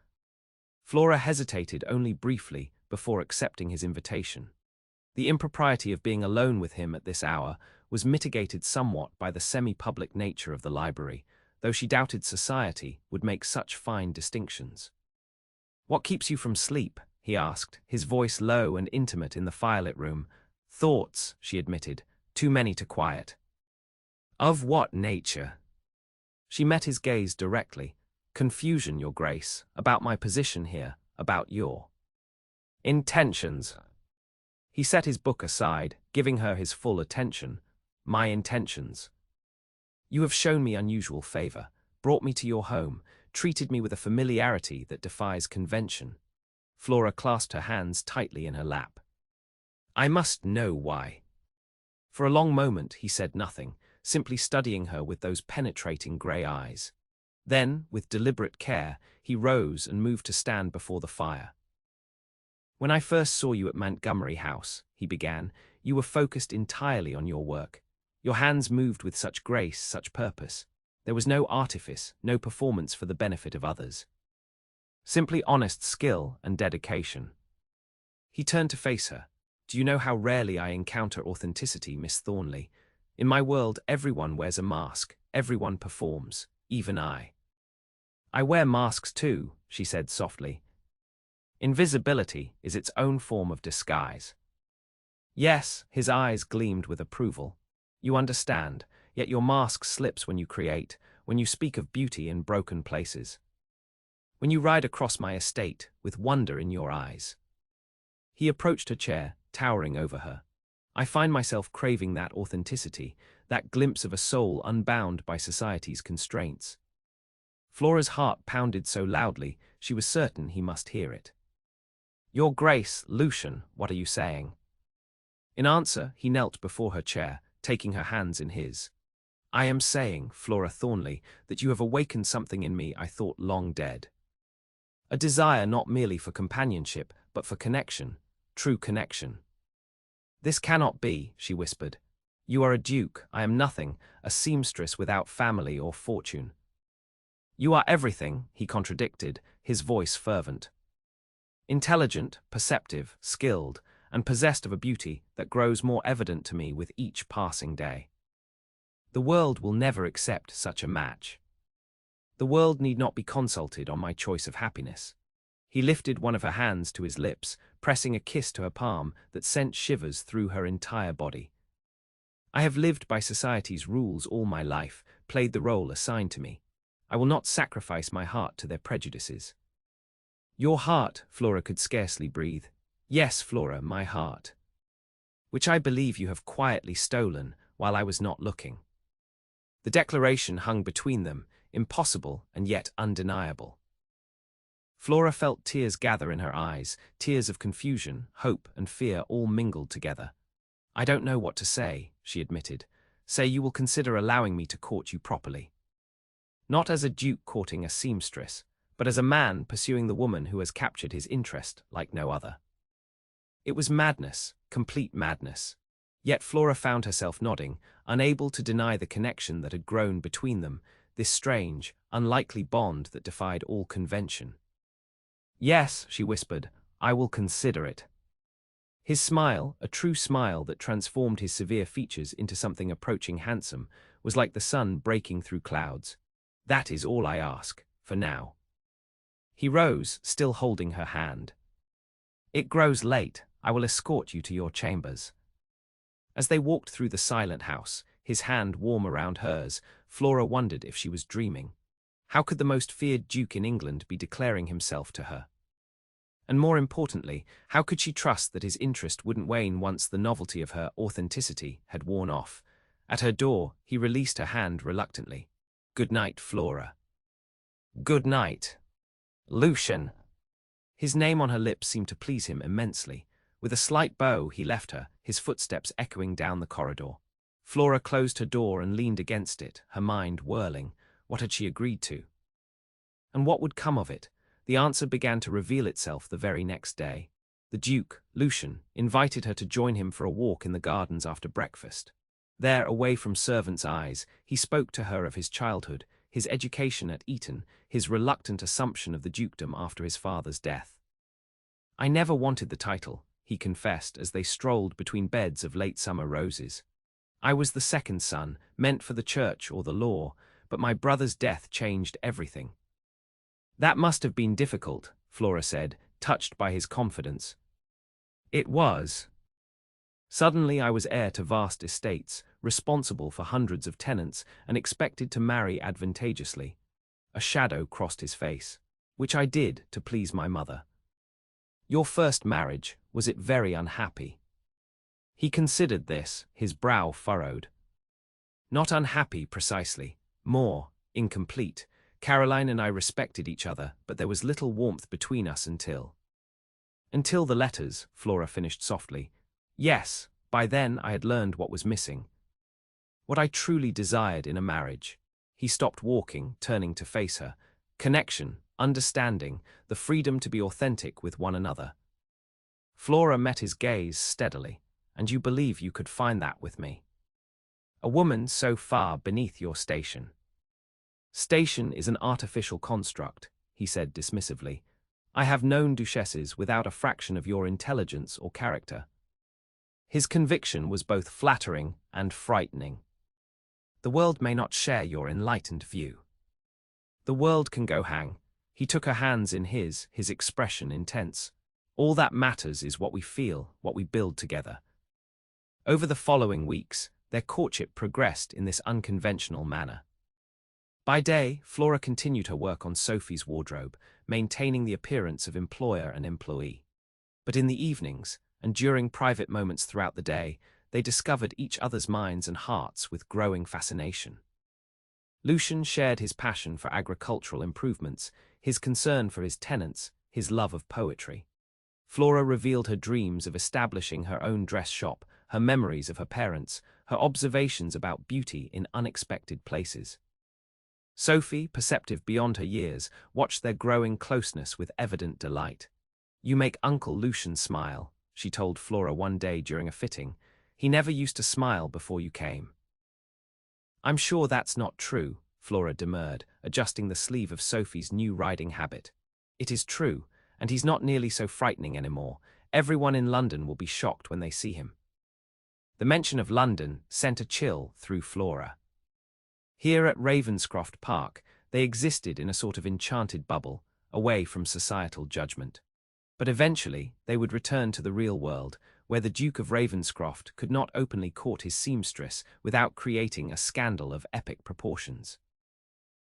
Flora hesitated only briefly before accepting his invitation. The impropriety of being alone with him at this hour was mitigated somewhat by the semi-public nature of the library, though she doubted society would make such fine distinctions. "What keeps you from sleep?" he asked, his voice low and intimate in the firelit room. "Thoughts," she admitted, "too many to quiet." "Of what nature?" She met his gaze directly. "Confusion, Your Grace, about my position here, about your intentions." He set his book aside, giving her his full attention. "My intentions. You have shown me unusual favor, brought me to your home, treated me with a familiarity that defies convention." Flora clasped her hands tightly in her lap. "I must know why." For a long moment he said nothing, simply studying her with those penetrating grey eyes. Then, with deliberate care, he rose and moved to stand before the fire. "When I first saw you at Montgomery House," he began, "you were focused entirely on your work. Your hands moved with such grace, such purpose. There was no artifice, no performance for the benefit of others. Simply honest skill and dedication." He turned to face her. "Do you know how rarely I encounter authenticity, Miss Thornley? In my world, everyone wears a mask, everyone performs, even I." "I wear masks too," she said softly. "Invisibility is its own form of disguise." "Yes," his eyes gleamed with approval. "You understand, yet your mask slips when you create, when you speak of beauty in broken places. When you ride across my estate with wonder in your eyes." He approached her chair, towering over her. "I find myself craving that authenticity, that glimpse of a soul unbound by society's constraints." Flora's heart pounded so loudly, she was certain he must hear it. "Your Grace, Lucian, what are you saying?" In answer, he knelt before her chair, taking her hands in his. "I am saying, Flora Thornley, that you have awakened something in me I thought long dead. A desire not merely for companionship, but for connection, true connection." "This cannot be," she whispered. "You are a duke, I am nothing, a seamstress without family or fortune." "You are everything," he contradicted, his voice fervent. "Intelligent, perceptive, skilled, and possessed of a beauty that grows more evident to me with each passing day. The world will never accept such a match. The world need not be consulted on my choice of happiness." He lifted one of her hands to his lips, pressing a kiss to her palm that sent shivers through her entire body. "I have lived by society's rules all my life, played the role assigned to me. I will not sacrifice my heart to their prejudices." "Your heart," Flora could scarcely breathe. "Yes, Flora, my heart. Which I believe you have quietly stolen while I was not looking." The declaration hung between them, impossible and yet undeniable. Flora felt tears gather in her eyes, tears of confusion, hope, and fear all mingled together. "I don't know what to say," she admitted. "Say you will consider allowing me to court you properly. Not as a duke courting a seamstress, but as a man pursuing the woman who has captured his interest like no other." It was madness, complete madness. Yet Flora found herself nodding, unable to deny the connection that had grown between them, this strange, unlikely bond that defied all convention. "Yes," she whispered, "I will consider it." His smile, a true smile that transformed his severe features into something approaching handsome, was like the sun breaking through clouds. That is all I ask, for now. He rose, still holding her hand. It grows late. I will escort you to your chambers. As they walked through the silent house, his hand warm around hers, Flora wondered if she was dreaming. How could the most feared duke in England be declaring himself to her? And more importantly, how could she trust that his interest wouldn't wane once the novelty of her authenticity had worn off? At her door, he released her hand reluctantly. "Good night, Flora." "Good night, Lucian." His name on her lips seemed to please him immensely. With a slight bow, he left her, his footsteps echoing down the corridor. Flora closed her door and leaned against it, her mind whirling. What had she agreed to? And what would come of it? The answer began to reveal itself the very next day. The Duke, Lucian, invited her to join him for a walk in the gardens after breakfast. There, away from servants' eyes, he spoke to her of his childhood, his education at Eton, his reluctant assumption of the dukedom after his father's death. "I never wanted the title," he confessed as they strolled between beds of late summer roses. "I was the second son, meant for the church or the law, but my brother's death changed everything." "That must have been difficult," Flora said, touched by his confidence. "It was. Suddenly I was heir to vast estates, responsible for hundreds of tenants, and expected to marry advantageously." A shadow crossed his face. "Which I did to please my mother." "Your first marriage, was it very unhappy?" He considered this, his brow furrowed. "Not unhappy precisely, more incomplete. Caroline and I respected each other, but there was little warmth between us until the letters," Flora finished softly. "Yes, by then I had learned what was missing. What I truly desired in a marriage." He stopped walking, turning to face her. "Connection, understanding, the freedom to be authentic with one another." Flora met his gaze steadily. "And you believe you could find that with me? A woman so far beneath your station?" "Station is an artificial construct," he said dismissively. "I have known duchesses without a fraction of your intelligence or character." His conviction was both flattering and frightening. "The world may not share your enlightened view." "The world can go hang." He took her hands in his expression intense. "All that matters is what we feel, what we build together." Over the following weeks, their courtship progressed in this unconventional manner. By day, Flora continued her work on Sophie's wardrobe, maintaining the appearance of employer and employee. But in the evenings, and during private moments throughout the day, they discovered each other's minds and hearts with growing fascination. Lucian shared his passion for agricultural improvements, his concern for his tenants, his love of poetry. Flora revealed her dreams of establishing her own dress shop, her memories of her parents, her observations about beauty in unexpected places. Sophie, perceptive beyond her years, watched their growing closeness with evident delight. "You make Uncle Lucian smile," she told Flora one day during a fitting. "He never used to smile before you came." "I'm sure that's not true," Flora demurred, adjusting the sleeve of Sophie's new riding habit. "It is true, and he's not nearly so frightening anymore. Everyone in London will be shocked when they see him." The mention of London sent a chill through Flora. Here at Ravenscroft Park, they existed in a sort of enchanted bubble, away from societal judgment. But eventually, they would return to the real world, where the Duke of Ravenscroft could not openly court his seamstress without creating a scandal of epic proportions.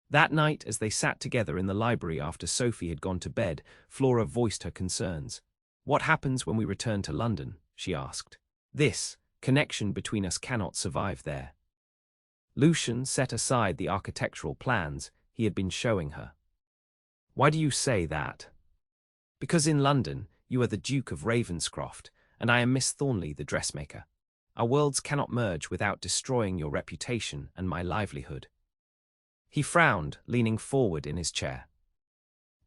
That night, as they sat together in the library after Sophie had gone to bed, Flora voiced her concerns. "What happens when we return to London?" she asked. "This connection between us cannot survive there." Lucian set aside the architectural plans he had been showing her. "Why do you say that?" "Because in London, you are the Duke of Ravenscroft, and I am Miss Thornley, the dressmaker. Our worlds cannot merge without destroying your reputation and my livelihood." He frowned, leaning forward in his chair.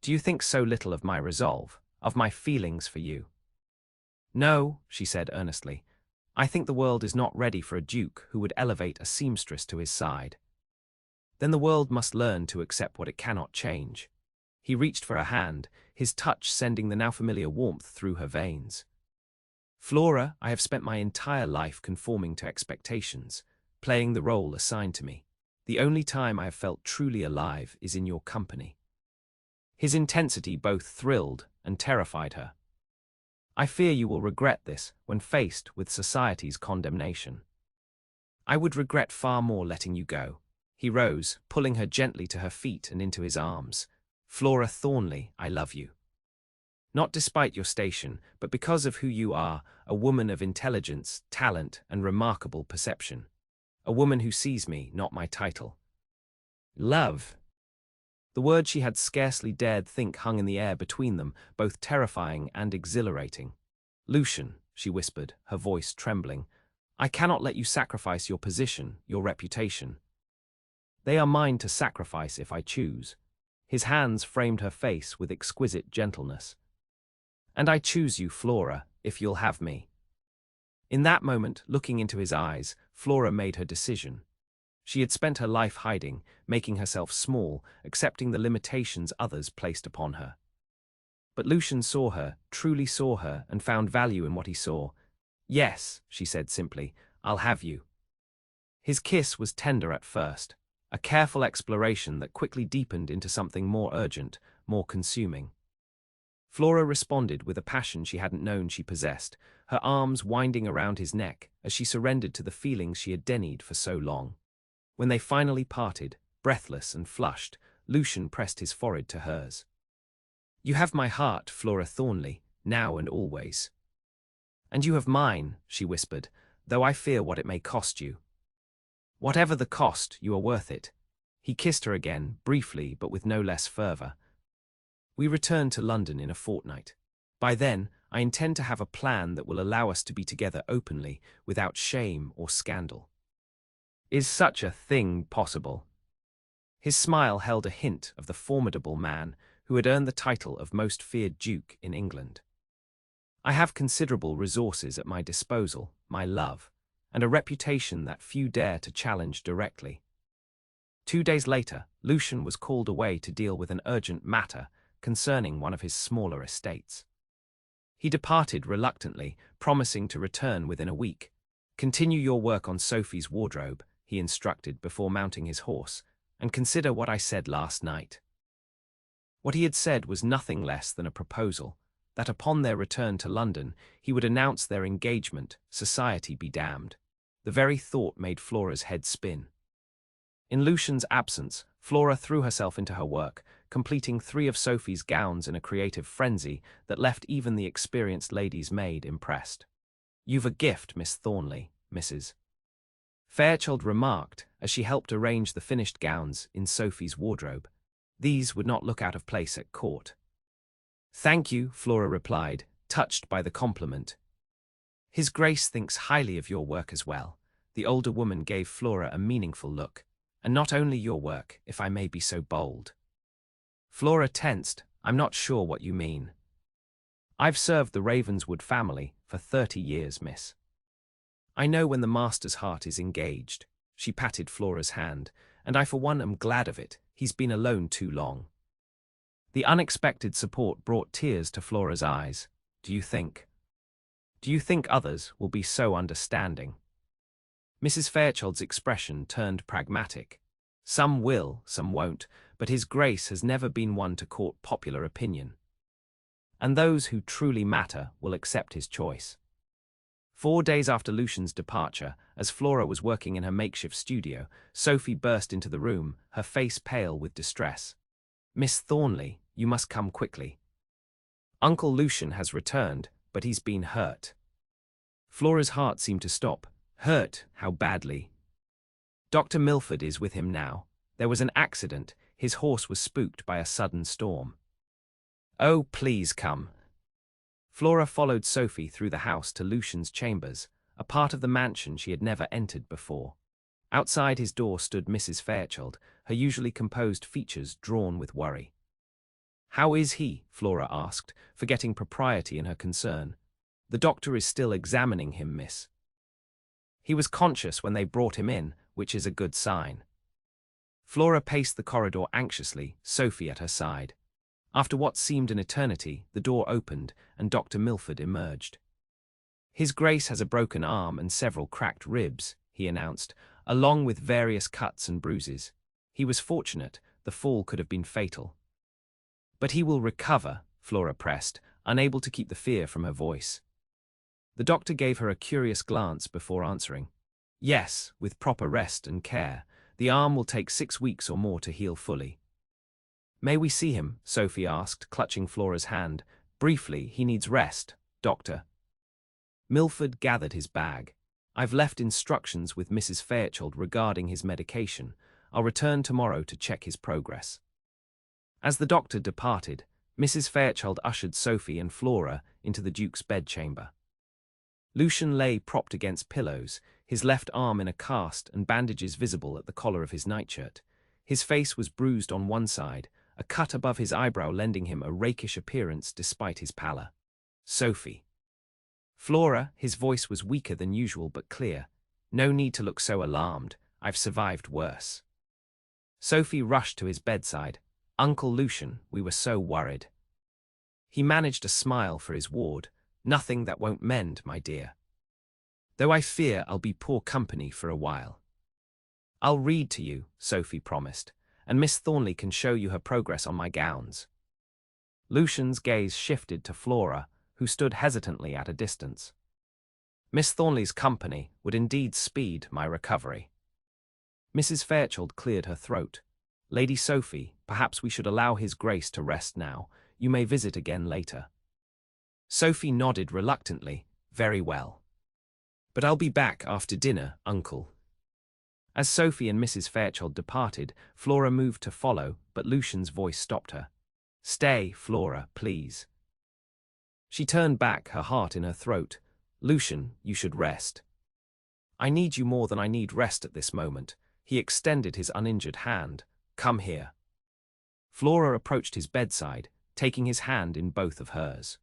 "Do you think so little of my resolve, of my feelings for you?" "No," she said earnestly. "I think the world is not ready for a duke who would elevate a seamstress to his side." "Then the world must learn to accept what it cannot change." He reached for her hand, his touch sending the now familiar warmth through her veins. Flora, I have spent my entire life conforming to expectations, playing the role assigned to me. The only time I have felt truly alive is in your company. His intensity both thrilled and terrified her. I fear you will regret this when faced with society's condemnation. I would regret far more letting you go. He rose, pulling her gently to her feet and into his arms. Flora Thornley, I love you. Not despite your station, but because of who you are, a woman of intelligence, talent, and remarkable perception. A woman who sees me, not my title. Love. The word she had scarcely dared think hung in the air between them, both terrifying and exhilarating. Lucian, she whispered, her voice trembling, I cannot let you sacrifice your position, your reputation. They are mine to sacrifice if I choose. His hands framed her face with exquisite gentleness. And I choose you, Flora, if you'll have me. In that moment, looking into his eyes, Flora made her decision. She had spent her life hiding, making herself small, accepting the limitations others placed upon her. But Lucian saw her, truly saw her, and found value in what he saw. Yes, she said simply, I'll have you. His kiss was tender at first, a careful exploration that quickly deepened into something more urgent, more consuming. Flora responded with a passion she hadn't known she possessed, her arms winding around his neck as she surrendered to the feelings she had denied for so long. When they finally parted, breathless and flushed, Lucian pressed his forehead to hers. You have my heart, Flora Thornley, now and always. And you have mine, she whispered, though I fear what it may cost you. Whatever the cost, you are worth it. He kissed her again, briefly but with no less fervour. We return to London in a fortnight. By then, I intend to have a plan that will allow us to be together openly, without shame or scandal. Is such a thing possible? His smile held a hint of the formidable man who had earned the title of most feared Duke in England. I have considerable resources at my disposal, my love, and a reputation that few dare to challenge directly. 2 days later, Lucian was called away to deal with an urgent matter concerning one of his smaller estates. He departed reluctantly, promising to return within a week. Continue your work on Sophie's wardrobe, he instructed before mounting his horse, and consider what I said last night. What he had said was nothing less than a proposal, that upon their return to London, he would announce their engagement, society be damned. The very thought made Flora's head spin. In Lucian's absence, Flora threw herself into her work, completing 3 of Sophie's gowns in a creative frenzy that left even the experienced lady's maid impressed. You've a gift, Miss Thornley, Mrs. Fairchild remarked as she helped arrange the finished gowns in Sophie's wardrobe. These would not look out of place at court. Thank you, Flora replied, touched by the compliment. His Grace thinks highly of your work as well. The older woman gave Flora a meaningful look. And not only your work, if I may be so bold. Flora tensed. I'm not sure what you mean. I've served the Ravenswood family for 30 years, miss. I know when the master's heart is engaged. She patted Flora's hand, and I for one am glad of it. He's been alone too long. The unexpected support brought tears to Flora's eyes. Do you think others will be so understanding? Mrs. Fairchild's expression turned pragmatic. Some will, some won't, but His Grace has never been one to court popular opinion. And those who truly matter will accept his choice. 4 days after Lucian's departure, as Flora was working in her makeshift studio, Sophie burst into the room, her face pale with distress. Miss Thornley, you must come quickly. Uncle Lucian has returned, but he's been hurt. Flora's heart seemed to stop. Hurt? How badly? Dr. Milford is with him now. There was an accident. His horse was spooked by a sudden storm. Oh, please come. Flora followed Sophie through the house to Lucian's chambers, a part of the mansion she had never entered before. Outside his door stood Mrs. Fairchild, her usually composed features drawn with worry. How is he? Flora asked, forgetting propriety in her concern. The doctor is still examining him, miss. He was conscious when they brought him in, which is a good sign. Flora paced the corridor anxiously, Sophie at her side. After what seemed an eternity, the door opened, and Dr. Milford emerged. His Grace has a broken arm and several cracked ribs, he announced, along with various cuts and bruises. He was fortunate, the fall could have been fatal. But he will recover, Flora pressed, unable to keep the fear from her voice. The doctor gave her a curious glance before answering. Yes, with proper rest and care, the arm will take 6 weeks or more to heal fully. May we see him? Sophie asked, clutching Flora's hand. Briefly, he needs rest, doctor. Milford gathered his bag. I've left instructions with Mrs. Fairchild regarding his medication. I'll return tomorrow to check his progress. As the doctor departed, Mrs. Fairchild ushered Sophie and Flora into the Duke's bedchamber. Lucian lay propped against pillows, his left arm in a cast and bandages visible at the collar of his nightshirt. His face was bruised on one side, a cut above his eyebrow lending him a rakish appearance despite his pallor. Sophie. Flora, his voice was weaker than usual but clear. No need to look so alarmed. I've survived worse. Sophie rushed to his bedside. Uncle Lucian, we were so worried. He managed a smile for his ward. Nothing that won't mend, my dear. Though I fear I'll be poor company for a while. I'll read to you, Sophie promised, and Miss Thornley can show you her progress on my gowns. Lucian's gaze shifted to Flora, who stood hesitantly at a distance. Miss Thornley's company would indeed speed my recovery. Mrs. Fairchild cleared her throat. Lady Sophie, perhaps we should allow his Grace to rest now. You may visit again later. Sophie nodded reluctantly. Very well. But I'll be back after dinner, Uncle. As Sophie and Mrs. Fairchild departed, Flora moved to follow, but Lucian's voice stopped her. Stay, Flora, please. She turned back, her heart in her throat. Lucian, you should rest. I need you more than I need rest at this moment. He extended his uninjured hand. Come here. Flora approached his bedside, taking his hand in both of hers.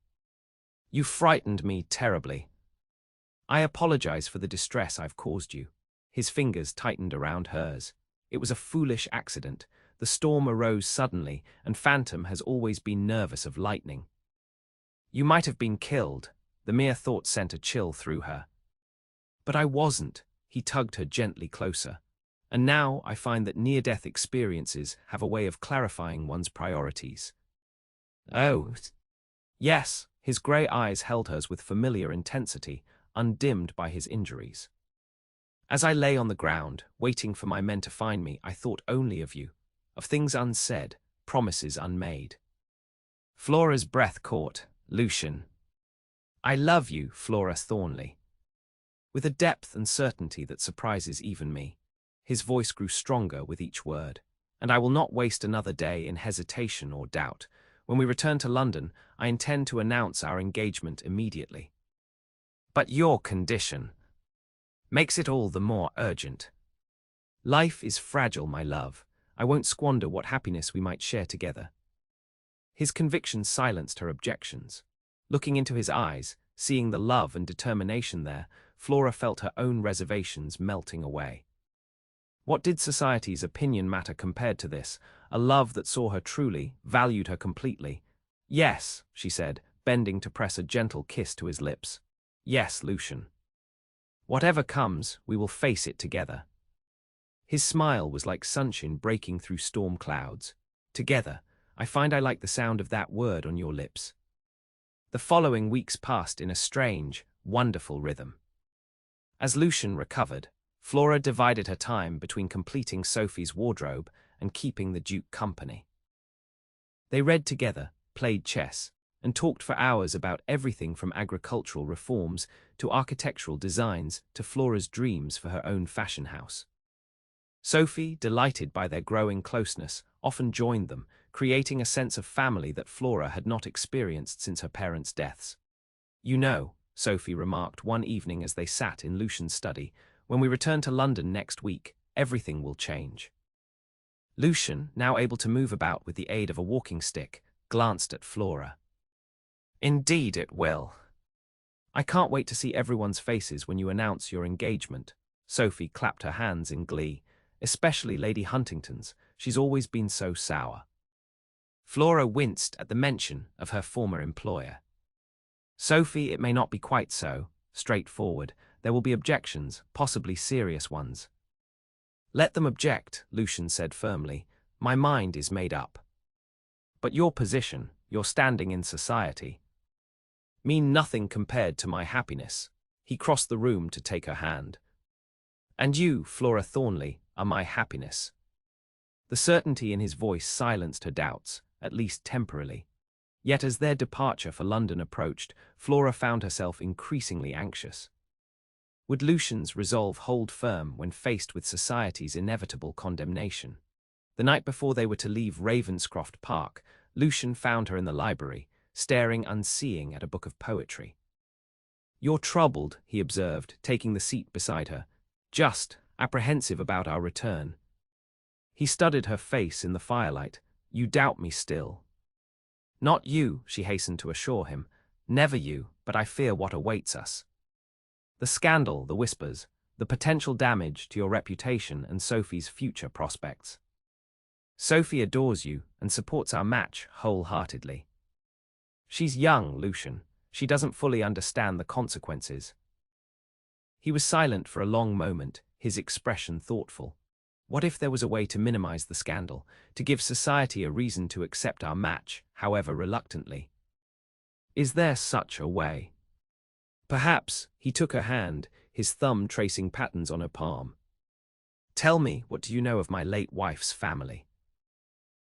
You frightened me terribly. I apologize for the distress I've caused you. His fingers tightened around hers. It was a foolish accident. The storm arose suddenly, and Phantom has always been nervous of lightning. You might have been killed. The mere thought sent a chill through her. But I wasn't. He tugged her gently closer. And now I find that near-death experiences have a way of clarifying one's priorities. Oh. Yes, his grey eyes held hers with familiar intensity, undimmed by his injuries. As I lay on the ground, waiting for my men to find me, I thought only of you, of things unsaid, promises unmade. Flora's breath caught. Lucian. I love you, Flora Thornley. With a depth and certainty that surprises even me. His voice grew stronger with each word. And I will not waste another day in hesitation or doubt. When we return to London, I intend to announce our engagement immediately. But your condition makes it all the more urgent. Life is fragile, my love. I won't squander what happiness we might share together. His conviction silenced her objections. Looking into his eyes, seeing the love and determination there, Flora felt her own reservations melting away. What did society's opinion matter compared to this? A love that saw her truly, valued her completely. Yes, she said, bending to press a gentle kiss to his lips. Yes, Lucian. Whatever comes, we will face it together. His smile was like sunshine breaking through storm clouds. Together, I find I like the sound of that word on your lips. The following weeks passed in a strange, wonderful rhythm. As Lucian recovered, Flora divided her time between completing Sophie's wardrobe and keeping the Duke company. They read together, played chess, and talked for hours about everything from agricultural reforms to architectural designs to Flora's dreams for her own fashion house. Sophie, delighted by their growing closeness, often joined them, creating a sense of family that Flora had not experienced since her parents' deaths. You know, Sophie remarked one evening as they sat in Lucian's study, when we return to London next week, everything will change. Lucian, now able to move about with the aid of a walking stick, glanced at Flora. Indeed it will. I can't wait to see everyone's faces when you announce your engagement. Sophie clapped her hands in glee, especially Lady Huntington's. She's always been so sour. Flora winced at the mention of her former employer. Sophie, it may not be quite so. straightforward. There will be objections, possibly serious ones. Let them object, Lucian said firmly. My mind is made up. But your position, your standing in society, mean nothing compared to my happiness. He crossed the room to take her hand. And you, Flora Thornley, are my happiness. The certainty in his voice silenced her doubts, at least temporarily. Yet as their departure for London approached, Flora found herself increasingly anxious. Would Lucian's resolve hold firm when faced with society's inevitable condemnation? The night before they were to leave Ravenscroft Park, Lucian found her in the library, staring unseeing at a book of poetry. You're troubled, he observed, taking the seat beside her. Just, apprehensive about our return. He studied her face in the firelight. You doubt me still. Not you, she hastened to assure him. Never you, but I fear what awaits us. The scandal, the whispers, the potential damage to your reputation and Sophie's future prospects. Sophie adores you and supports our match wholeheartedly. She's young, Lucian. She doesn't fully understand the consequences. He was silent for a long moment, his expression thoughtful. What if there was a way to minimize the scandal, to give society a reason to accept our match, however reluctantly? Is there such a way? Perhaps. He took her hand, his thumb tracing patterns on her palm. Tell me, what do you know of my late wife's family?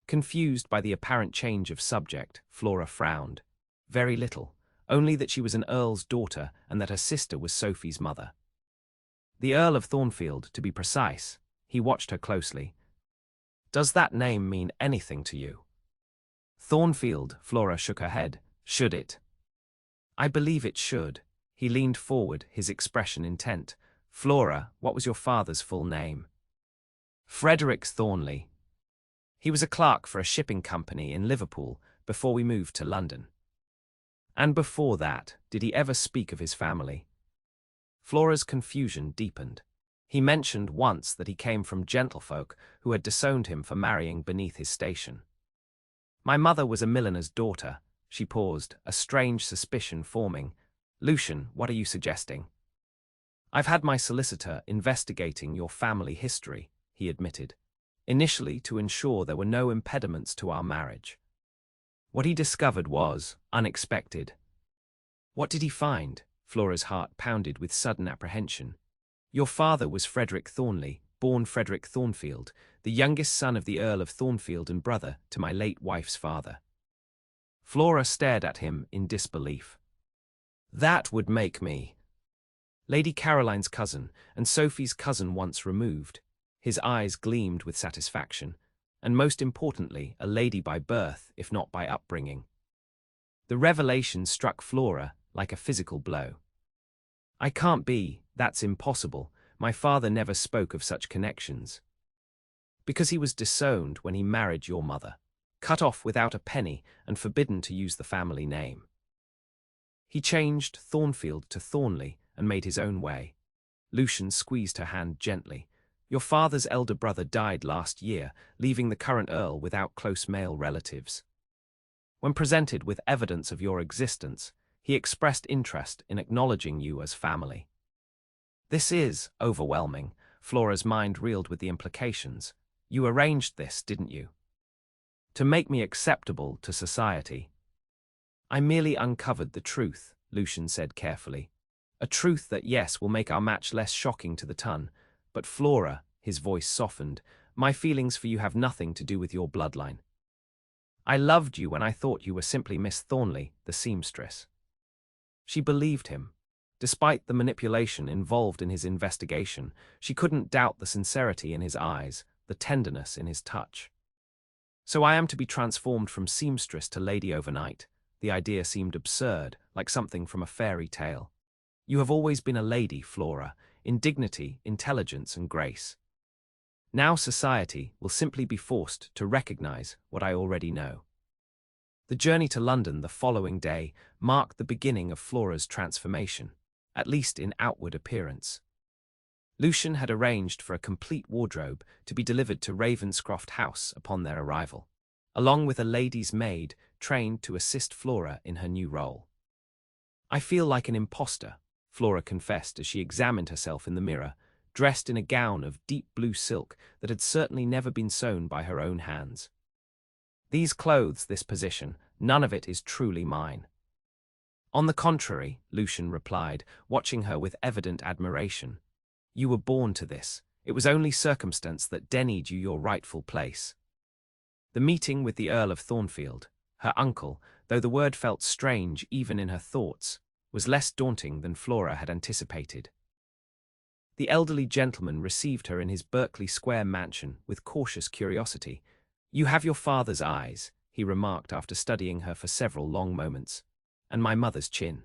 Confused by the apparent change of subject, Flora frowned. Very little, only that she was an earl's daughter and that her sister was Sophie's mother. The Earl of Thornfield, to be precise. He watched her closely. Does that name mean anything to you? Thornfield, Flora shook her head. Should it? I believe it should. He leaned forward, his expression intent. Flora, what was your father's full name? Frederick Thornley. He was a clerk for a shipping company in Liverpool before we moved to London. And before that, did he ever speak of his family? Flora's confusion deepened. He mentioned once that he came from gentlefolk who had disowned him for marrying beneath his station. My mother was a milliner's daughter. She paused, a strange suspicion forming. Lucian, what are you suggesting? I've had my solicitor investigating your family history, he admitted, initially to ensure there were no impediments to our marriage. What he discovered was unexpected. What did he find? Flora's heart pounded with sudden apprehension. Your father was Frederick Thornley, born Frederick Thornfield, the youngest son of the Earl of Thornfield and brother to my late wife's father. Flora stared at him in disbelief. That would make me Lady Caroline's cousin, and Sophie's cousin once removed. His eyes gleamed with satisfaction, and most importantly, a lady by birth, if not by upbringing. The revelation struck Flora like a physical blow. I can't be, that's impossible. My father never spoke of such connections. Because he was disowned when he married your mother, cut off without a penny and forbidden to use the family name. He changed Thornfield to Thornley and made his own way. Lucian squeezed her hand gently. Your father's elder brother died last year, leaving the current Earl without close male relatives. When presented with evidence of your existence, he expressed interest in acknowledging you as family. This is overwhelming. Flora's mind reeled with the implications. You arranged this, didn't you? To make me acceptable to society. I merely uncovered the truth, Lucian said carefully. A truth that, yes, will make our match less shocking to the ton. But Flora, his voice softened, my feelings for you have nothing to do with your bloodline. I loved you when I thought you were simply Miss Thornley, the seamstress. She believed him. Despite the manipulation involved in his investigation, she couldn't doubt the sincerity in his eyes, the tenderness in his touch. So I am to be transformed from seamstress to lady overnight. The idea seemed absurd, like something from a fairy tale. You have always been a lady, Flora, in dignity, intelligence, and grace. Now society will simply be forced to recognize what I already know. The journey to London the following day marked the beginning of Flora's transformation, at least in outward appearance. Lucian had arranged for a complete wardrobe to be delivered to Ravenscroft House upon their arrival, along with a lady's maid trained to assist Flora in her new role. I feel like an imposter, Flora confessed as she examined herself in the mirror, dressed in a gown of deep blue silk that had certainly never been sewn by her own hands. These clothes, this position, none of it is truly mine. On the contrary, Lucian replied, watching her with evident admiration. You were born to this. It was only circumstance that denied you your rightful place. The meeting with the Earl of Thornfield, her uncle, though the word felt strange even in her thoughts, was less daunting than Flora had anticipated. The elderly gentleman received her in his Berkeley Square mansion with cautious curiosity. You have your father's eyes, he remarked after studying her for several long moments, and my mother's chin.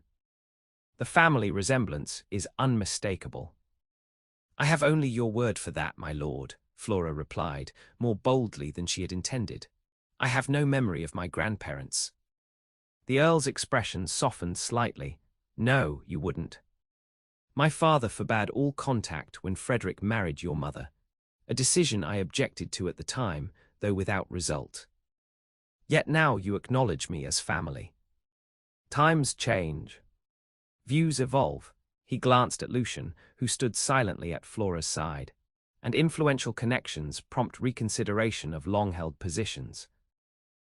The family resemblance is unmistakable. I have only your word for that, my lord, Flora replied, more boldly than she had intended. I have no memory of my grandparents. The Earl's expression softened slightly. No, you wouldn't. My father forbade all contact when Frederick married your mother, a decision I objected to at the time, though without result. Yet now you acknowledge me as family. Times change. Views evolve. He glanced at Lucian, who stood silently at Flora's side, and influential connections prompt reconsideration of long-held positions.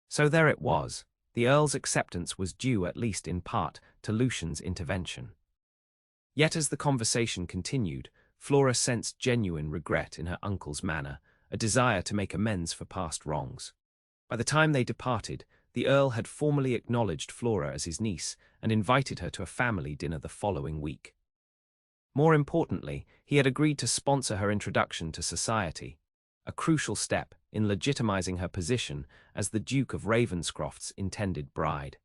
So there it was. The Earl's acceptance was due at least in part to Lucian's intervention. Yet as the conversation continued, Flora sensed genuine regret in her uncle's manner, a desire to make amends for past wrongs. By the time they departed, the Earl had formally acknowledged Flora as his niece and invited her to a family dinner the following week. More importantly, he had agreed to sponsor her introduction to society, a crucial step in legitimizing her position as the Duke of Ravenscroft's intended bride.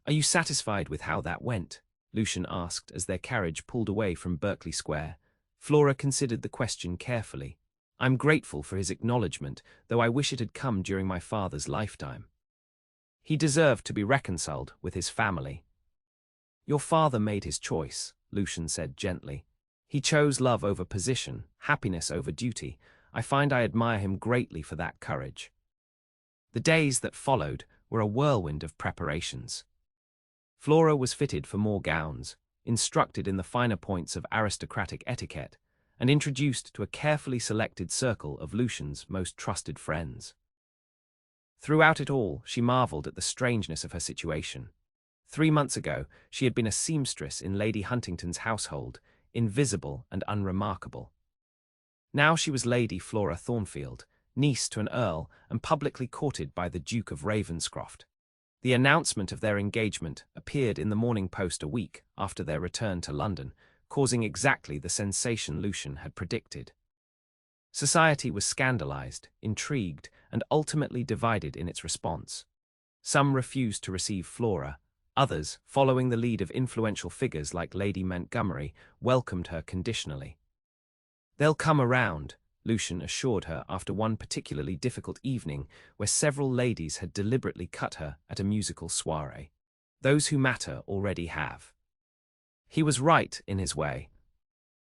Are you satisfied with how that went? Lucian asked as their carriage pulled away from Berkeley Square. Flora considered the question carefully. I'm grateful for his acknowledgement, though I wish it had come during my father's lifetime. He deserved to be reconciled with his family. Your father made his choice, Lucian said gently. He chose love over position, happiness over duty. I find I admire him greatly for that courage. The days that followed were a whirlwind of preparations. Flora was fitted for more gowns, instructed in the finer points of aristocratic etiquette, and introduced to a carefully selected circle of Lucian's most trusted friends. Throughout it all, she marveled at the strangeness of her situation. 3 months ago, she had been a seamstress in Lady Huntington's household, invisible and unremarkable. Now she was Lady Flora Thornfield, niece to an earl and publicly courted by the Duke of Ravenscroft. The announcement of their engagement appeared in the Morning Post a week after their return to London, causing exactly the sensation Lucian had predicted. Society was scandalized, intrigued, and ultimately divided in its response. Some refused to receive Flora. Others, following the lead of influential figures like Lady Montgomery, welcomed her conditionally. They'll come around, Lucian assured her after one particularly difficult evening where several ladies had deliberately cut her at a musical soiree. Those who matter already have. He was right in his way.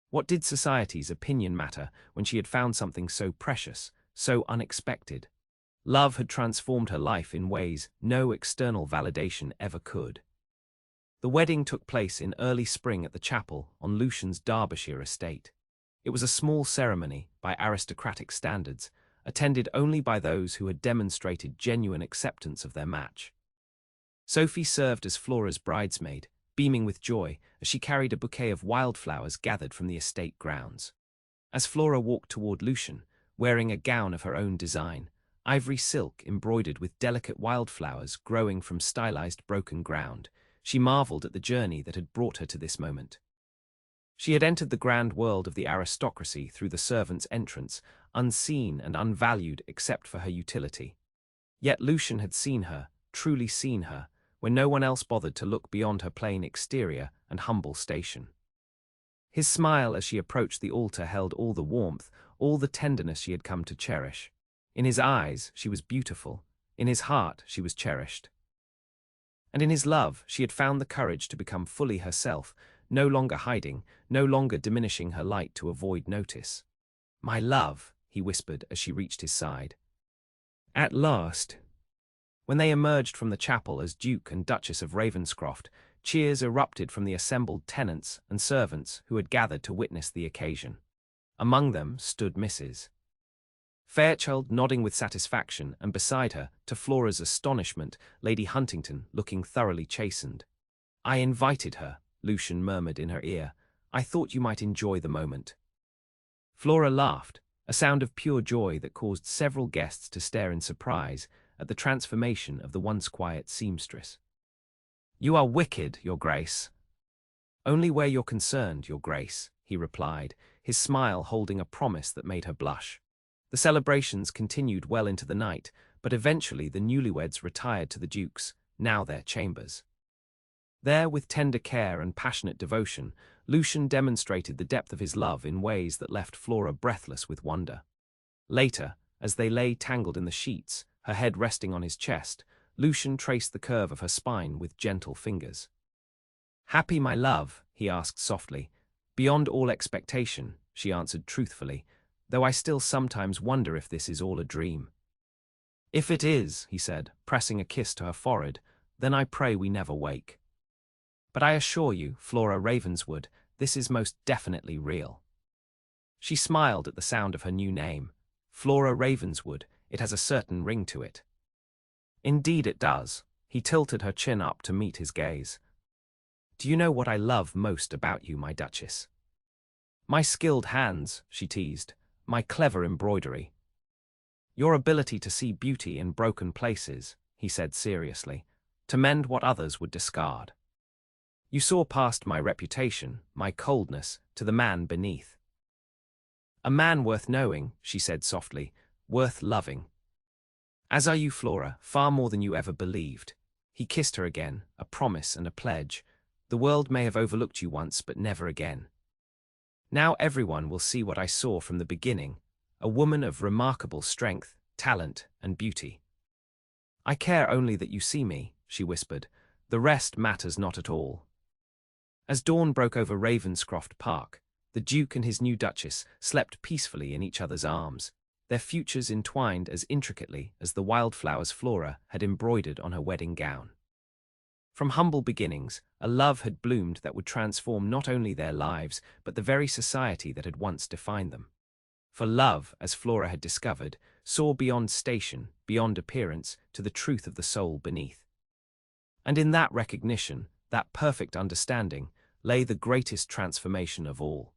What did society's opinion matter when she had found something so precious, so unexpected? Love had transformed her life in ways no external validation ever could. The wedding took place in early spring at the chapel on Lucian's Derbyshire estate. It was a small ceremony by aristocratic standards, attended only by those who had demonstrated genuine acceptance of their match. Sophie served as Flora's bridesmaid, beaming with joy as she carried a bouquet of wildflowers gathered from the estate grounds. As Flora walked toward Lucian, wearing a gown of her own design, ivory silk embroidered with delicate wildflowers growing from stylized broken ground, she marveled at the journey that had brought her to this moment. She had entered the grand world of the aristocracy through the servant's entrance, unseen and unvalued except for her utility. Yet Lucian had seen her, truly seen her, when no one else bothered to look beyond her plain exterior and humble station. His smile as she approached the altar held all the warmth, all the tenderness she had come to cherish. In his eyes, she was beautiful. In his heart, she was cherished. And in his love, she had found the courage to become fully herself, no longer hiding, no longer diminishing her light to avoid notice. "My love," he whispered as she reached his side. At last. When they emerged from the chapel as Duke and Duchess of Ravenscroft, cheers erupted from the assembled tenants and servants who had gathered to witness the occasion. Among them stood Mrs. Fairchild nodding with satisfaction, and beside her, to Flora's astonishment, Lady Huntington looking thoroughly chastened. "I invited her," Lucian murmured in her ear. "I thought you might enjoy the moment." Flora laughed, a sound of pure joy that caused several guests to stare in surprise at the transformation of the once quiet seamstress. "You are wicked, Your Grace." "Only where you're concerned, Your Grace," he replied, his smile holding a promise that made her blush. The celebrations continued well into the night, but eventually the newlyweds retired to the Duke's, now their chambers. There, with tender care and passionate devotion, Lucian demonstrated the depth of his love in ways that left Flora breathless with wonder. Later, as they lay tangled in the sheets, her head resting on his chest, Lucian traced the curve of her spine with gentle fingers. "Happy, my love?" he asked softly. "Beyond all expectation," she answered truthfully, "though I still sometimes wonder if this is all a dream." "If it is," he said, pressing a kiss to her forehead, "then I pray we never wake. But I assure you, Flora Ravenswood, this is most definitely real." She smiled at the sound of her new name. "Flora Ravenswood, it has a certain ring to it." "Indeed it does." He tilted her chin up to meet his gaze. "Do you know what I love most about you, my Duchess?" "My skilled hands," she teased. "My clever embroidery." "Your ability to see beauty in broken places," he said seriously, "to mend what others would discard. You saw past my reputation, my coldness, to the man beneath." "A man worth knowing," she said softly, "worth loving. As are you, Flora, far more than you ever believed." He kissed her again, a promise and a pledge. "The world may have overlooked you once, but never again. Now everyone will see what I saw from the beginning, a woman of remarkable strength, talent, and beauty." "I care only that you see me," she whispered. "The rest matters not at all." As dawn broke over Ravenscroft Park, the Duke and his new Duchess slept peacefully in each other's arms, their futures entwined as intricately as the wildflowers Flora had embroidered on her wedding gown. From humble beginnings, a love had bloomed that would transform not only their lives, but the very society that had once defined them. For love, as Flora had discovered, saw beyond station, beyond appearance, to the truth of the soul beneath. And in that recognition, that perfect understanding, lay the greatest transformation of all.